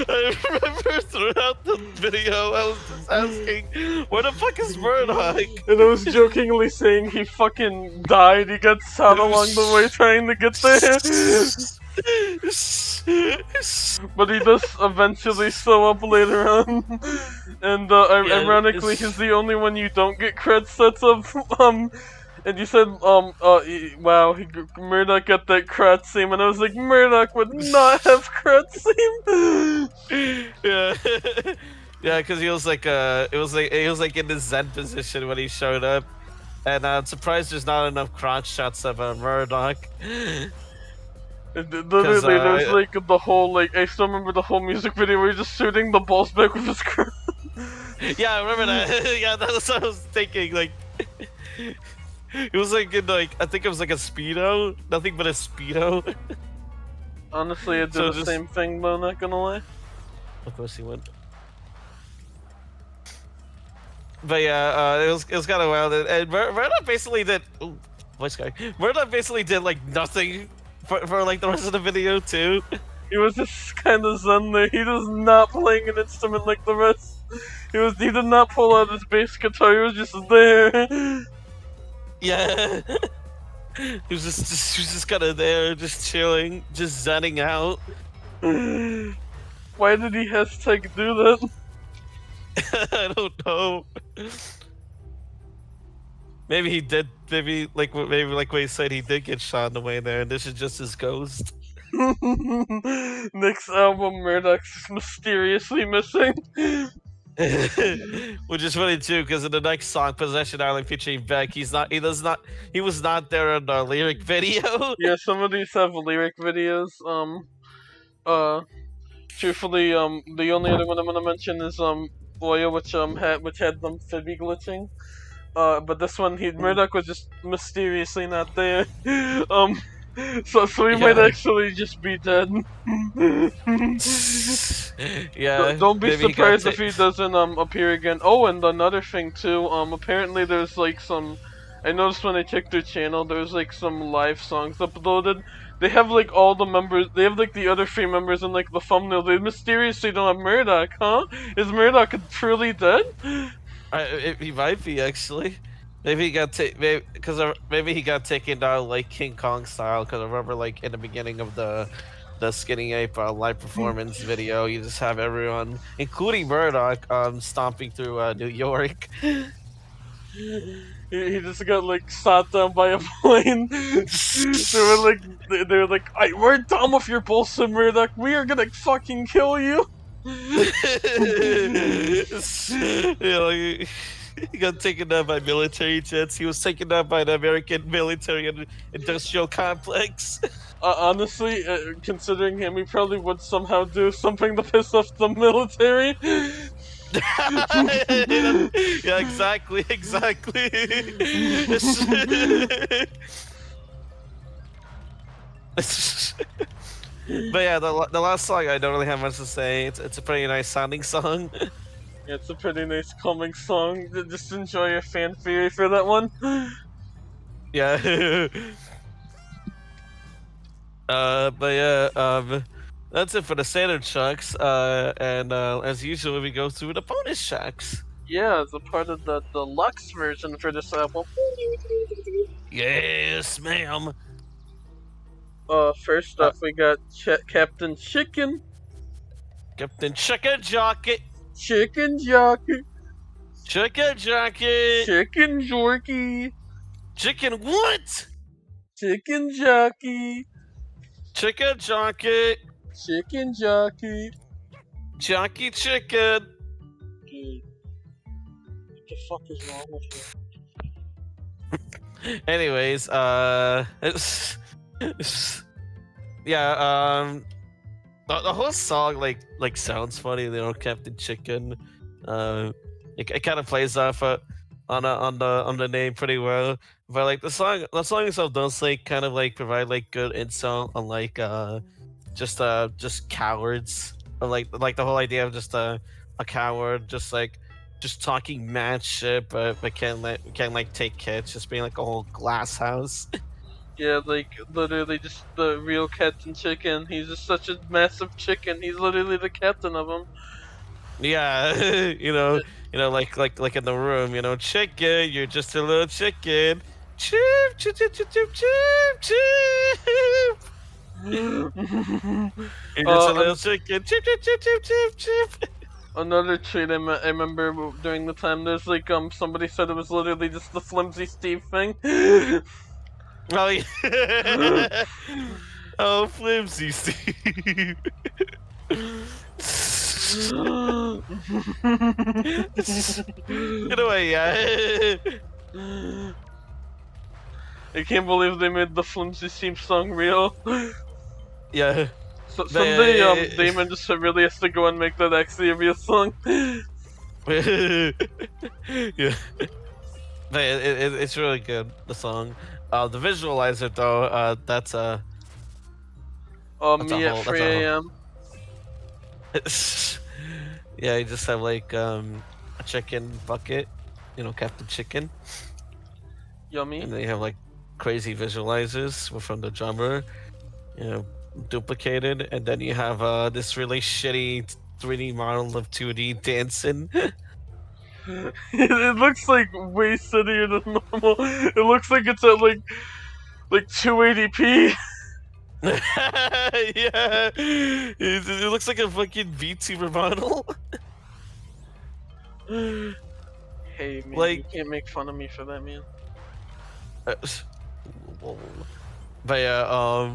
Speaker 2: I remember throughout the video I was just asking, where the fuck is Murdoch?
Speaker 1: And I was jokingly saying he fucking died. He got shot along the way trying to get there. But he does eventually show up later on. And ironically, he's the only one you don't get cred sets of And you said, wow, Murdoch got that crotch seam, and I was like, Murdoch would not have crotch seam.
Speaker 2: Yeah. Yeah, because he was like, he was like in the Zen position when he showed up, and I'm surprised there's not enough crotch shots of Murdoch.
Speaker 1: Literally, there's like the whole I still remember the whole music video where he's just shooting the balls back with his crotch.
Speaker 2: Yeah, I remember that. Yeah, that's what I was thinking. Like, it was like in I think it was like a speedo, nothing but a speedo.
Speaker 1: Honestly, I did the same thing, though. Not gonna lie.
Speaker 2: Of course he would. But yeah, it was kind of wild. And Murdoch basically did. Ooh, voice guy. Murdoch basically did like nothing for like the rest of the video too.
Speaker 1: He was just kind of zen there. He was not playing an instrument like the rest. He did not pull out his bass guitar. He was just there.
Speaker 2: Yeah. He was just kind of there, just chilling, just zenning out.
Speaker 1: Why did he hashtag do that?
Speaker 2: I don't know. Maybe he did. Maybe like what he said, he did get shot in the way there, and this is just his ghost.
Speaker 1: Next album, Murdoch's mysteriously missing.
Speaker 2: Which is funny too, because in the next song, "Possession Island" featuring Beck, he was not there in the lyric video.
Speaker 1: Yeah, some of these have lyric videos. Truthfully, the only other one I'm gonna mention is Oya, which had them Phoebe glitching. But this one, Murdoch was just mysteriously not there. So he might actually just be dead.
Speaker 2: Yeah.
Speaker 1: Don't be surprised if he doesn't appear again. Oh, and another thing too. Apparently there's like some. I noticed when I checked their channel, there's like some live songs uploaded. They have like all the members. They have like the other 3 members in like the thumbnail. They mysteriously don't have Murdoch, huh? Is Murdoch truly dead?
Speaker 2: He might be actually. Maybe he got maybe he got taken down like King Kong style. Because I remember like in the beginning of the Skinny Ape live performance video, you just have everyone, including Murdoch, stomping through New York.
Speaker 1: He just got like shot down by a plane. they were like, we're done with your bullshit, Murdoch. We are gonna fucking kill you.
Speaker 2: Yeah, he got taken down by military jets. He was taken down by the American military and industrial complex.
Speaker 1: Honestly, considering him, he probably would somehow do something to piss off the military.
Speaker 2: Yeah, exactly. But yeah, the last song, I don't really have much to say. It's a pretty nice sounding song.
Speaker 1: Yeah, it's a pretty nice calming song. Just enjoy your fan theory for that one.
Speaker 2: Yeah. But yeah, that's it for the standard tracks. And as usual, we go through the bonus tracks.
Speaker 1: Yeah, it's a part of the deluxe version for this album.
Speaker 2: Yes, ma'am.
Speaker 1: First off, we got Captain Chicken.
Speaker 2: Captain Chicken Jockey.
Speaker 1: Chicken Jockey.
Speaker 2: Chicken Jockey.
Speaker 1: Chicken Jorky.
Speaker 2: Chicken what?
Speaker 1: Chicken Jockey.
Speaker 2: Chicken Jockey.
Speaker 1: Chicken Jockey.
Speaker 2: Jockey Chicken.
Speaker 1: Dude, what the fuck is wrong with you?
Speaker 2: Anyways, yeah, the whole song like sounds funny, you know, Captain Chicken. It kind of plays off on the name pretty well. But like the song itself does like kind of like provide like good insight on like just cowards. Or, like the whole idea of just a coward just talking mad shit, but can't like take hits, just being like a whole glass house.
Speaker 1: Yeah, like literally just the real Captain Chicken. He's just such a massive chicken. He's literally the captain of them.
Speaker 2: Yeah, you know, like in the room, you know, chicken, you're just a little chicken. Chip, chip, chip, chip, chip, chip, chip. You're just a little chicken. Chip, chip, chip, chip, chip, chip.
Speaker 1: Another tweet I remember during the time, there's like, somebody said it was literally just the Flimsy Steve thing.
Speaker 2: Oh, yeah. Oh, flimsy Steve. Get away, yeah.
Speaker 1: I can't believe they made the Flimsy Steve song real.
Speaker 2: Yeah.
Speaker 1: So someday, Damon just really has to go and make that actually a real song.
Speaker 2: Yeah. But it's really good, the song. The visualizer though, that's
Speaker 1: Me at 3 a.m.
Speaker 2: Yeah, you just have like a chicken bucket, Captain Chicken,
Speaker 1: Yummy.
Speaker 2: and then you have like crazy visualizers from the drummer, duplicated, and then you have this really shitty 3D model of 2D dancing.
Speaker 1: It looks like way sillier than normal. It looks like it's at like 280p.
Speaker 2: Yeah, it looks like a fucking VTuber model.
Speaker 1: Hey man,
Speaker 2: Like-
Speaker 1: you can't make fun of me for that, man.
Speaker 2: But yeah,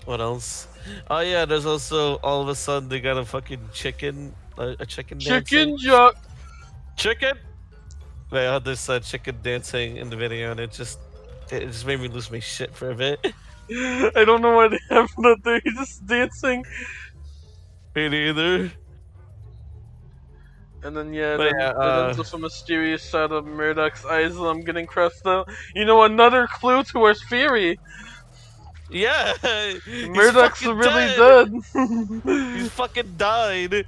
Speaker 2: what else? Oh yeah, there's also all of a sudden they got a fucking chicken, a chicken dancing.
Speaker 1: Chicken jock.
Speaker 2: Chicken. They had this chicken dancing in the video, and it just made me lose my shit for a bit.
Speaker 1: I don't know why they have that there. He's just dancing.
Speaker 2: Me neither.
Speaker 1: And then yeah,
Speaker 2: But
Speaker 1: then
Speaker 2: yeah,
Speaker 1: it ends with a mysterious shot of Murdoch's eyes getting crossed out. You know, another clue to our theory.
Speaker 2: Yeah,
Speaker 1: Murdoch's
Speaker 2: fucking
Speaker 1: really
Speaker 2: dead.
Speaker 1: dead.
Speaker 2: He's fucking died.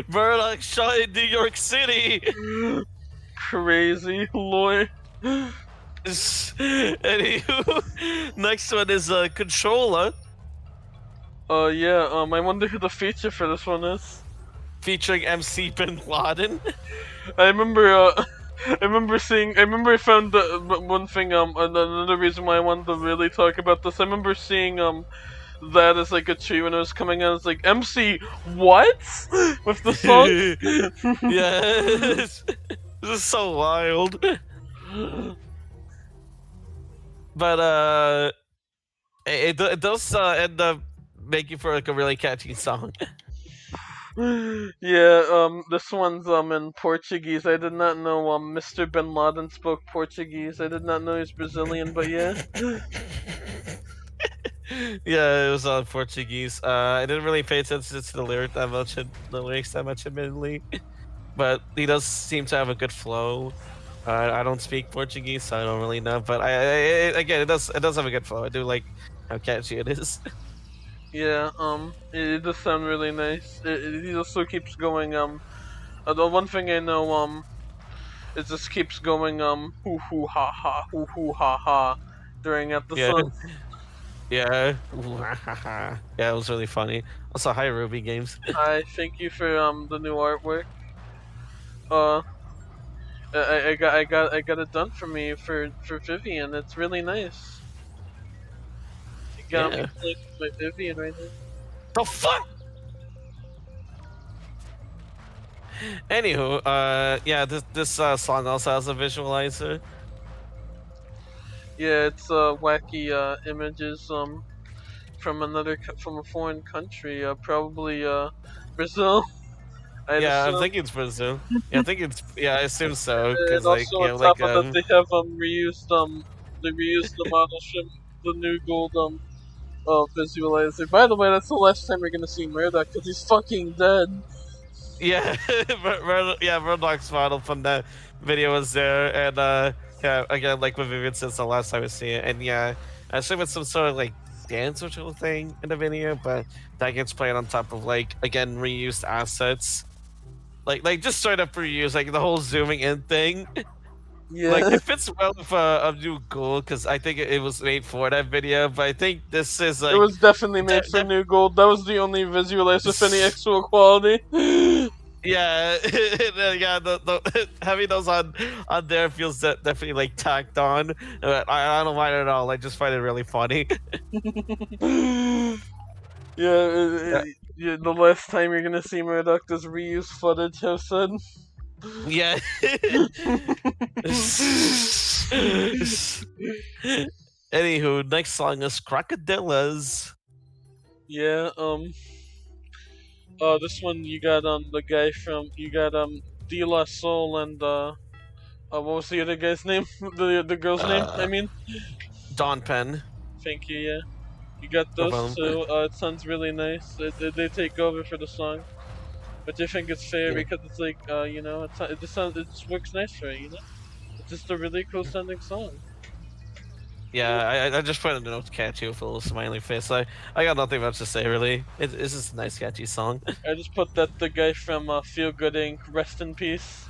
Speaker 2: Murdoch shot in New York City.
Speaker 1: Crazy, Lord.
Speaker 2: Anywho, next one is Controller,
Speaker 1: Yeah, I wonder who the feature for this one is.
Speaker 2: featuring MC Bin Laden.
Speaker 1: I remember I found one thing, another reason why I wanted to really talk about this. I remember seeing, that as like a tree when it was coming out. It's like, MC, what? With the song?
Speaker 2: Yes. This is so wild. But, it does end up making for like a really catchy song.
Speaker 1: Yeah, this one's in Portuguese. I did not know Mr. Bin Laden spoke Portuguese. I did not know he's Brazilian, but yeah.
Speaker 2: Yeah, it was on Portuguese. I didn't really pay attention to the lyrics that much, admittedly. But he does seem to have a good flow. I don't speak Portuguese, so I don't really know. But again, it does have a good flow. I do like how catchy it is.
Speaker 1: Yeah, it does sound really nice. It also keeps going, the one thing I know, it just keeps going, hoo hoo ha ha during at the song.
Speaker 2: Yeah. Yeah, it was really funny. Also, hi Ruby Games.
Speaker 1: I thank you for the new artwork. I got it done for me for Vivian. It's really nice. You got me playing with my Vivian right now.
Speaker 2: The fuck? Anywho, yeah, this song also has a visualizer.
Speaker 1: Yeah, it's wacky images from a foreign country, probably Brazil.
Speaker 2: Yeah, I'm thinking it's Brazil. Yeah, I assume so. Cause
Speaker 1: And
Speaker 2: like,
Speaker 1: also on top of that, they have reused the models from the new gold visualizer. By the way, that's the last time we're gonna see Murdoch because he's fucking dead.
Speaker 2: Yeah, Murdoch's model from that video was there, and yeah, again, like what Vivian says, the last time I see it, and yeah, I assume it's some sort of like dance ritual thing in the video, but that gets played on top of like again reused assets, like just straight up reuse, like the whole zooming in thing.
Speaker 1: Yeah.
Speaker 2: Like it fits well with a new gold because I think it was made for that video, but I think this is like
Speaker 1: it was definitely made for new gold. That was the only visualizer with any actual quality.
Speaker 2: yeah, yeah. The having those on there feels definitely like tacked on. I don't mind it at all. I just find it really funny.
Speaker 1: Yeah, yeah, the last time you're gonna see Murdoch does reuse footage, have said.
Speaker 2: Yeah. Anywho, next song is Crocodillas.
Speaker 1: Yeah, this one you got the guy from you got De La Soul and what was the other guy's name? The girl's name? I
Speaker 2: Uh,
Speaker 1: mean,
Speaker 2: Don Penn.
Speaker 1: thank you. Yeah, you got
Speaker 2: No
Speaker 1: those
Speaker 2: problem.
Speaker 1: two. It sounds really nice. They take over for the song, but I think it's fair
Speaker 2: Yeah.
Speaker 1: because it's like it just sounds it just works nice for it. It's just a really cool sounding song.
Speaker 2: Yeah, I just put in a note to catch you with a little smiley face. I got nothing much to say really. It's just a nice catchy song.
Speaker 1: I just put that the guy from Feel Good Inc. Rest in peace.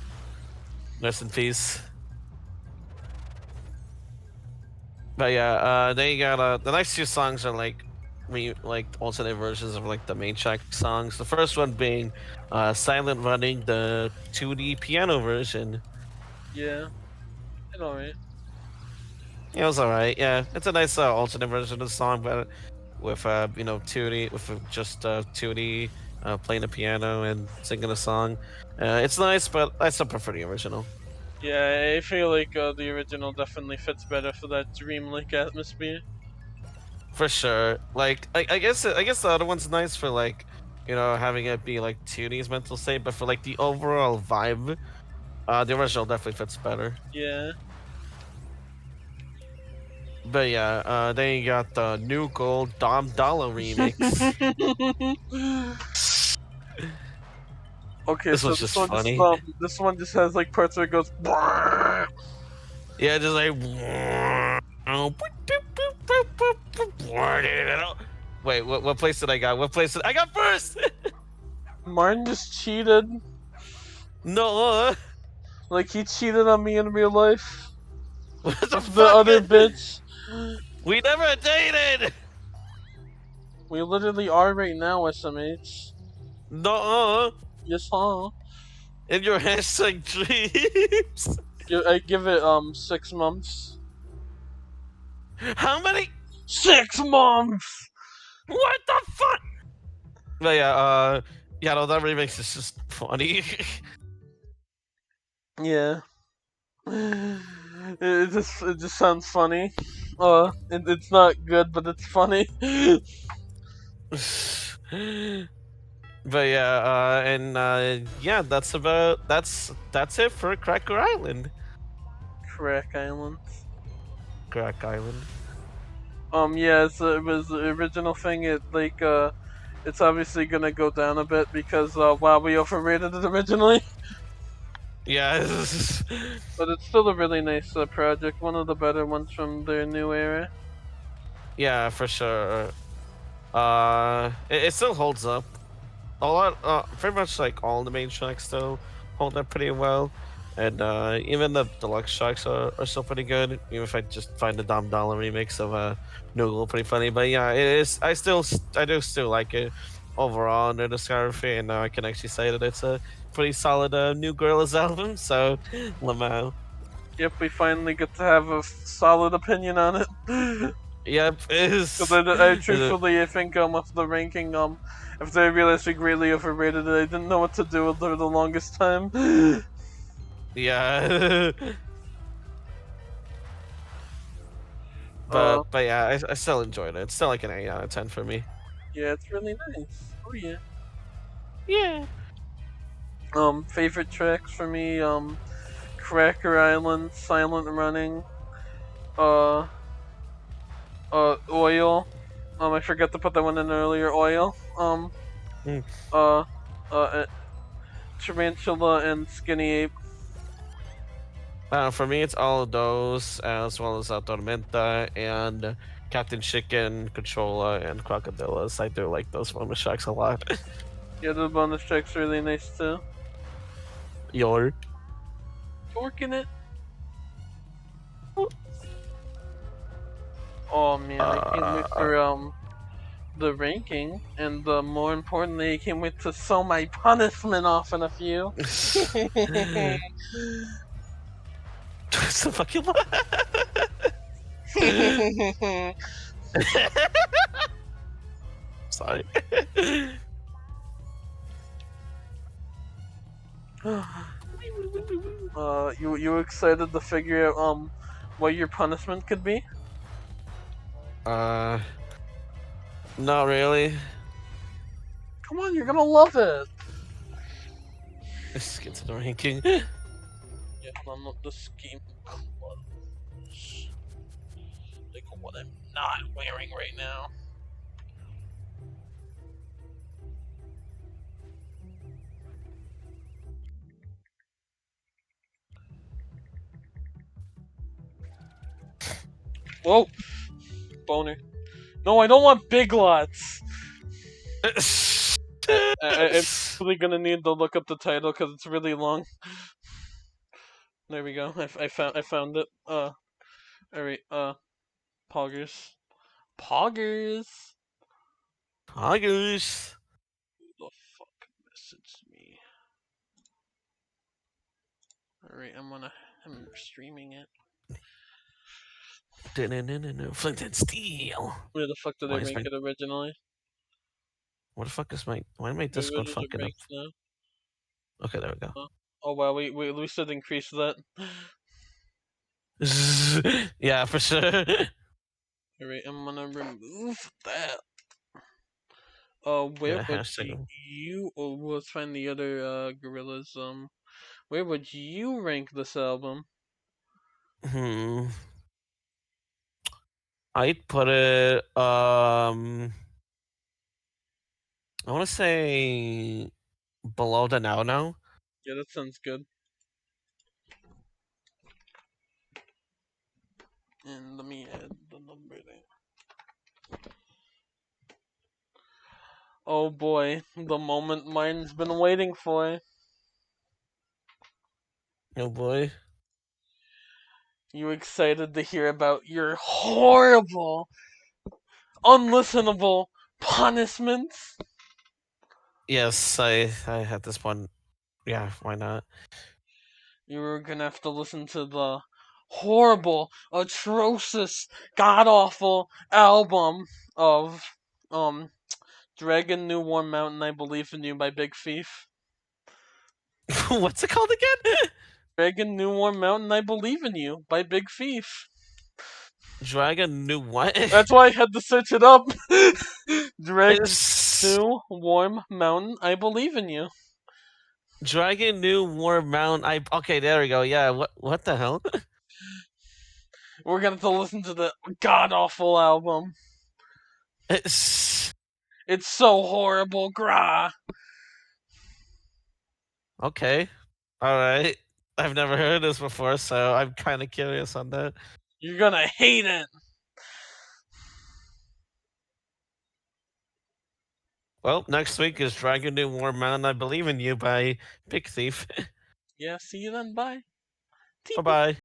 Speaker 2: Rest in peace. But yeah, then you got the next two songs are like alternate versions of like the main track songs. The first one being Silent Running, the 2D piano version.
Speaker 1: Yeah, it's alright.
Speaker 2: Yeah, it was alright. Yeah, it's a nice alternate version of the song, but with 2D with just 2D playing the piano and singing a song. It's nice, but I still prefer the original.
Speaker 1: Yeah, I feel like the original definitely fits better for that dreamlike atmosphere.
Speaker 2: For sure. Like I guess the other one's nice for like having it be like 2D's mental state, but for like the overall vibe, the original definitely fits better.
Speaker 1: Yeah.
Speaker 2: But yeah, then you got the New Gold Dom Dollar remix.
Speaker 1: Okay,
Speaker 2: This
Speaker 1: so
Speaker 2: one's
Speaker 1: this
Speaker 2: just
Speaker 1: one
Speaker 2: funny.
Speaker 1: this one just has like parts where it goes.
Speaker 2: Yeah, just like. Wait, what place did I got? What place did I got first?
Speaker 1: Martin just cheated.
Speaker 2: No.
Speaker 1: Like he cheated on me in real life.
Speaker 2: What the
Speaker 1: With
Speaker 2: fuck?
Speaker 1: the other bitch.
Speaker 2: We never dated.
Speaker 1: We literally are right now, SMH.
Speaker 2: No.
Speaker 1: Yes, huh?
Speaker 2: In your hashtag dreams.
Speaker 1: I give it 6 months.
Speaker 2: How many?
Speaker 1: 6 months.
Speaker 2: What the fuck? But yeah, no, that remix is just funny.
Speaker 1: Yeah. It just sounds funny. It's not good, but it's funny.
Speaker 2: But yeah, yeah, that's it for Cracker Island.
Speaker 1: Crack Island.
Speaker 2: Crack Island.
Speaker 1: Yeah, it was the original thing. It's obviously gonna go down a bit because wow, we overrated it originally.
Speaker 2: Yeah.
Speaker 1: But it's still a really nice project. One of the better ones from their new era.
Speaker 2: Yeah, for sure. It still holds up. A lot, pretty much like all the main tracks still hold up pretty well, and even the deluxe tracks are still pretty good. Even if I just find the Dom Dollar remix of Noogle pretty funny, but yeah, it is. I do still like it overall in the discography, and now I can actually say that it's a pretty solid new Gorillaz album. So, Lamau.
Speaker 1: Yep, we finally get to have a solid opinion on it.
Speaker 2: Yep,
Speaker 1: Because I truthfully, I think with the ranking, after I realized we greatly overrated it, I didn't know what to do with it for the longest time.
Speaker 2: Yeah. But yeah, I still enjoyed it. It's still like an 8 out of 10 for me.
Speaker 1: Yeah, it's really nice. Oh yeah.
Speaker 2: Yeah.
Speaker 1: Favorite tracks for me, Cracker Island, Silent Running, Oil. I forgot to put that one in earlier. Oil.
Speaker 2: Mm.
Speaker 1: Tarantula and Skinny Ape.
Speaker 2: For me, it's all of those, as well as Tormenta and Captain Chicken, Controller, and Crocodillas. I do like those bonus tracks a lot.
Speaker 1: Yeah, the bonus track's really nice too.
Speaker 2: Your.
Speaker 1: Working it. Oh man, I can't wait for the ranking, and more importantly, I can't wait to sew my punishment off in a few.
Speaker 2: It's a fucking. sorry.
Speaker 1: You excited to figure out what your punishment could be?
Speaker 2: uh, not really.
Speaker 1: Come on, you're gonna love it.
Speaker 2: Let's get to the ranking.
Speaker 1: Yeah, I'm not this game clothes. Like what I'm not wearing right now. Whoa, boner. No, I don't want Big Lots. I'm really gonna need to look up the title because it's really long. There we go. I found it. Alright. Poggers. Poggers.
Speaker 2: August.
Speaker 1: Who the fuck messaged me? Alright, I'm streaming it.
Speaker 2: Flint and Steel.
Speaker 1: Where the fuck did I
Speaker 2: Why is
Speaker 1: rank
Speaker 2: my
Speaker 1: it originally?
Speaker 2: what the fuck is my why my
Speaker 1: Where
Speaker 2: Discord
Speaker 1: does it
Speaker 2: fucking up?
Speaker 1: rank now?
Speaker 2: Okay, there we go.
Speaker 1: Oh wow, we should increase that.
Speaker 2: Yeah, for sure.
Speaker 1: Alright, I'm gonna remove that. Where
Speaker 2: Yeah,
Speaker 1: would
Speaker 2: hashtag.
Speaker 1: you? Oh, let's find the other Gorillaz. Where would you rank this album?
Speaker 2: Hmm. I'd put it. I want to say below the now now.
Speaker 1: Yeah, that sounds good. And let me add the number there. Oh boy, the moment mine's been waiting for.
Speaker 2: Oh boy.
Speaker 1: You excited to hear about your horrible, unlistenable punishments?
Speaker 2: Yes, I had this one. Yeah, why not?
Speaker 1: You were gonna have to listen to the horrible, atrocious, god awful album of Dragon New Warm Mountain I Believe in You by Big Thief.
Speaker 2: What's it called again?
Speaker 1: Dragon New Warm Mountain I Believe in You by Big Thief.
Speaker 2: Dragon New what?
Speaker 1: That's why I had to search it up. Dragon
Speaker 2: It's
Speaker 1: New Warm Mountain I Believe in You.
Speaker 2: Dragon New Warm Mountain. Okay, there we go. Yeah, what the hell?
Speaker 1: We're gonna have to listen to the god awful album.
Speaker 2: It's
Speaker 1: It's so horrible, grah.
Speaker 2: okay. All right. I've never heard this before, so I'm kind of curious on that.
Speaker 1: You're gonna hate it.
Speaker 2: Well, next week is Dragon New Warm Mountain. I Believe in You by Big Thief.
Speaker 1: Yeah, see you then. Bye.
Speaker 2: Bye bye.